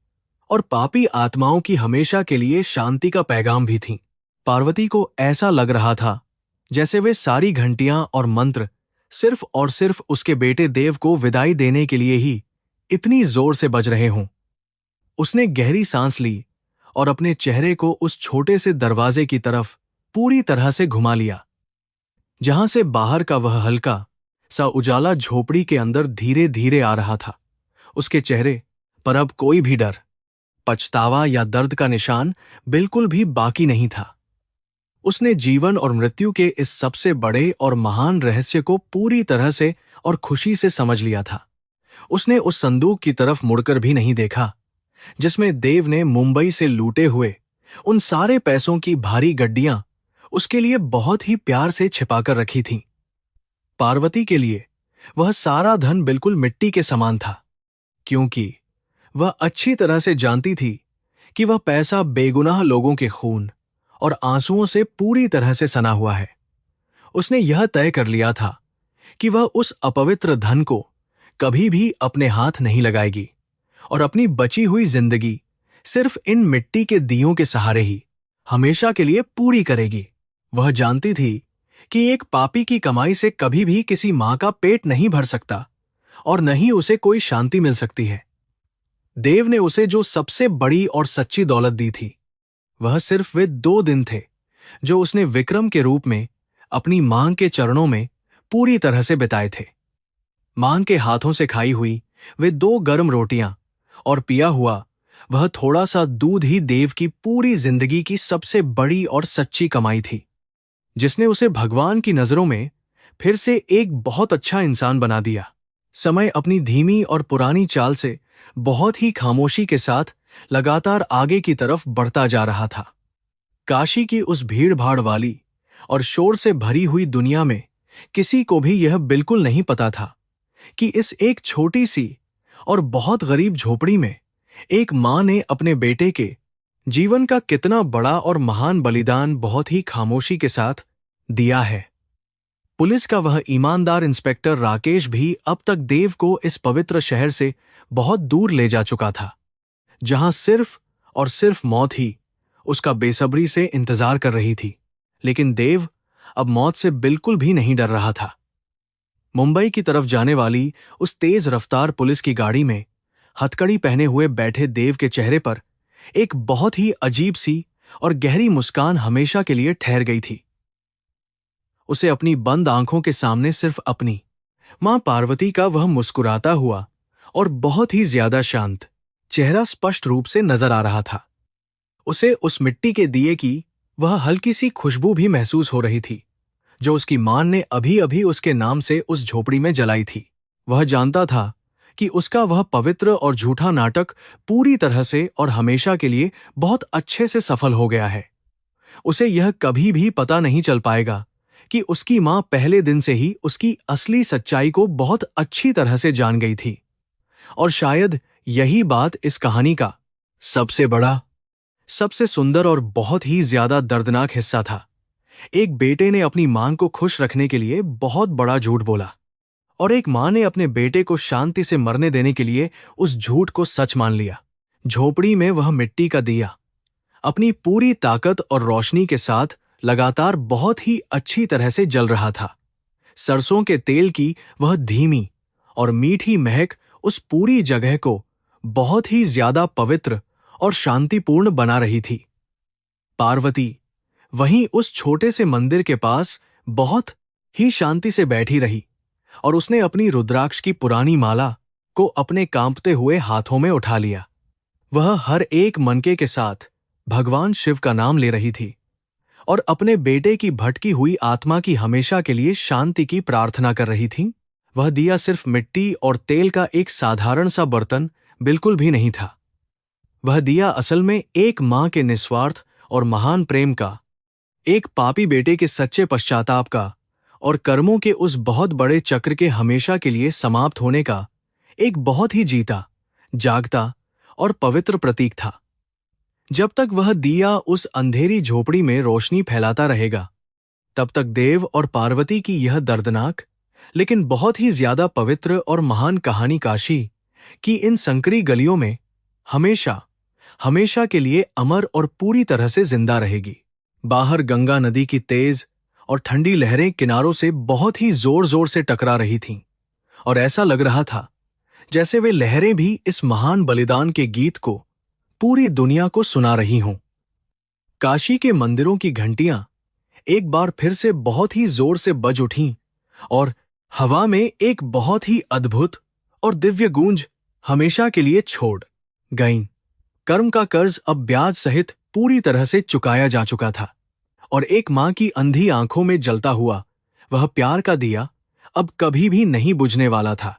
और पापी आत्माओं की हमेशा के लिए शांति का पैगाम भी थीं। पार्वती को ऐसा लग रहा था जैसे वे सारी घंटियां और मंत्र सिर्फ और सिर्फ उसके बेटे देव को विदाई देने के लिए ही इतनी जोर से बज रहे हों। उसने गहरी सांस ली और अपने चेहरे को उस छोटे से दरवाजे की तरफ पूरी तरह से घुमा लिया, जहां से बाहर का वह हल्का सा उजाला झोपड़ी के अंदर धीरे धीरे आ रहा था। उसके चेहरे पर अब कोई भी डर, पछतावा या दर्द का निशान बिल्कुल भी बाकी नहीं था। उसने जीवन और मृत्यु के इस सबसे बड़े और महान रहस्य को पूरी तरह से और खुशी से समझ लिया था। उसने उस संदूक की तरफ मुड़कर भी नहीं देखा जिसमें देव ने मुंबई से लूटे हुए उन सारे पैसों की भारी गड्डियां उसके लिए बहुत ही प्यार से छिपाकर रखी थीं। पार्वती के लिए वह सारा धन बिल्कुल मिट्टी के समान था, क्योंकि वह अच्छी तरह से जानती थी कि वह पैसा बेगुनाह लोगों के खून और आंसुओं से पूरी तरह से सना हुआ है। उसने यह तय कर लिया था कि वह उस अपवित्र धन को कभी भी अपने हाथ नहीं लगाएगी और अपनी बची हुई जिंदगी सिर्फ इन मिट्टी के दियों के सहारे ही हमेशा के लिए पूरी करेगी। वह जानती थी कि एक पापी की कमाई से कभी भी किसी मां का पेट नहीं भर सकता और न ही उसे कोई शांति मिल सकती है। देव ने उसे जो सबसे बड़ी और सच्ची दौलत दी थी, वह सिर्फ वे 2 दिन थे जो उसने विक्रम के रूप में अपनी मां के चरणों में पूरी तरह से बिताए थे। मां के हाथों से खाई हुई वे 2 गर्म रोटियां और पिया हुआ वह थोड़ा सा दूध ही देव की पूरी जिंदगी की सबसे बड़ी और सच्ची कमाई थी, जिसने उसे भगवान की नजरों में फिर से एक बहुत अच्छा इंसान बना दिया। समय अपनी धीमी और पुरानी चाल से बहुत ही खामोशी के साथ लगातार आगे की तरफ बढ़ता जा रहा था। काशी की उस भीड़-भाड़ वाली और शोर से भरी हुई दुनिया में किसी को भी यह बिल्कुल नहीं पता था कि इस एक छोटी सी और बहुत गरीब झोपड़ी में एक मां ने अपने बेटे के जीवन का कितना बड़ा और महान बलिदान बहुत ही खामोशी के साथ दिया है। पुलिस का वह ईमानदार इंस्पेक्टर राकेश भी अब तक देव को इस पवित्र शहर से बहुत दूर ले जा चुका था, जहां सिर्फ और सिर्फ मौत ही उसका बेसब्री से इंतजार कर रही थी। लेकिन देव अब मौत से बिल्कुल भी नहीं डर रहा था। मुंबई की तरफ जाने वाली उस तेज रफ्तार पुलिस की गाड़ी में हथकड़ी पहने हुए बैठे देव के चेहरे पर एक बहुत ही अजीब सी और गहरी मुस्कान हमेशा के लिए ठहर गई थी। उसे अपनी बंद आंखों के सामने सिर्फ अपनी मां पार्वती का वह मुस्कुराता हुआ और बहुत ही ज्यादा शांत चेहरा स्पष्ट रूप से नजर आ रहा था। उसे उस मिट्टी के दिए की वह हल्की सी खुशबू भी महसूस हो रही थी, जो उसकी मां ने अभी अभी उसके नाम से उस झोपड़ी में जलाई थी। वह जानता था कि उसका वह पवित्र और झूठा नाटक पूरी तरह से और हमेशा के लिए बहुत अच्छे से सफल हो गया है। उसे यह कभी भी पता नहीं चल पाएगा कि उसकी मां पहले दिन से ही उसकी असली सच्चाई को बहुत अच्छी तरह से जान गई थी। और शायद यही बात इस कहानी का सबसे बड़ा, सबसे सुंदर और बहुत ही ज्यादा दर्दनाक हिस्सा था। एक बेटे ने अपनी मां को खुश रखने के लिए बहुत बड़ा झूठ बोला और एक मां ने अपने बेटे को शांति से मरने देने के लिए उस झूठ को सच मान लिया। झोपड़ी में वह मिट्टी का दिया अपनी पूरी ताकत और रोशनी के साथ लगातार बहुत ही अच्छी तरह से जल रहा था। सरसों के तेल की वह धीमी और मीठी महक उस पूरी जगह को बहुत ही ज्यादा पवित्र और शांतिपूर्ण बना रही थी। पार्वती वहीं उस छोटे से मंदिर के पास बहुत ही शांति से बैठी रही और उसने अपनी रुद्राक्ष की पुरानी माला को अपने कांपते हुए हाथों में उठा लिया। वह हर एक मनके के साथ भगवान शिव का नाम ले रही थी और अपने बेटे की भटकी हुई आत्मा की हमेशा के लिए शांति की प्रार्थना कर रही थी। वह दिया सिर्फ मिट्टी और तेल का एक साधारण सा बर्तन बिल्कुल भी नहीं था। वह दिया असल में एक मां के निस्वार्थ और महान प्रेम का, एक पापी बेटे के सच्चे पश्चाताप का और कर्मों के उस बहुत बड़े चक्र के हमेशा के लिए समाप्त होने का एक बहुत ही जीता, जागता और पवित्र प्रतीक था। जब तक वह दिया उस अंधेरी झोपड़ी में रोशनी फैलाता रहेगा, तब तक देव और पार्वती की यह दर्दनाक लेकिन बहुत ही ज्यादा पवित्र और महान कहानी काशी की इन संकरी गलियों में हमेशा हमेशा के लिए अमर और पूरी तरह से जिंदा रहेगी। बाहर गंगा नदी की तेज और ठंडी लहरें किनारों से बहुत ही जोर जोर से टकरा रही थीं और ऐसा लग रहा था जैसे वे लहरें भी इस महान बलिदान के गीत को पूरी दुनिया को सुना रही हों। काशी के मंदिरों की घंटियां एक बार फिर से बहुत ही जोर से बज उठीं और हवा में एक बहुत ही अद्भुत और दिव्य गूंज हमेशा के लिए छोड़ गईं। कर्म का कर्ज अब ब्याज सहित पूरी तरह से चुकाया जा चुका था और एक मां की अंधी आंखों में जलता हुआ वह प्यार का दिया अब कभी भी नहीं बुझने वाला था।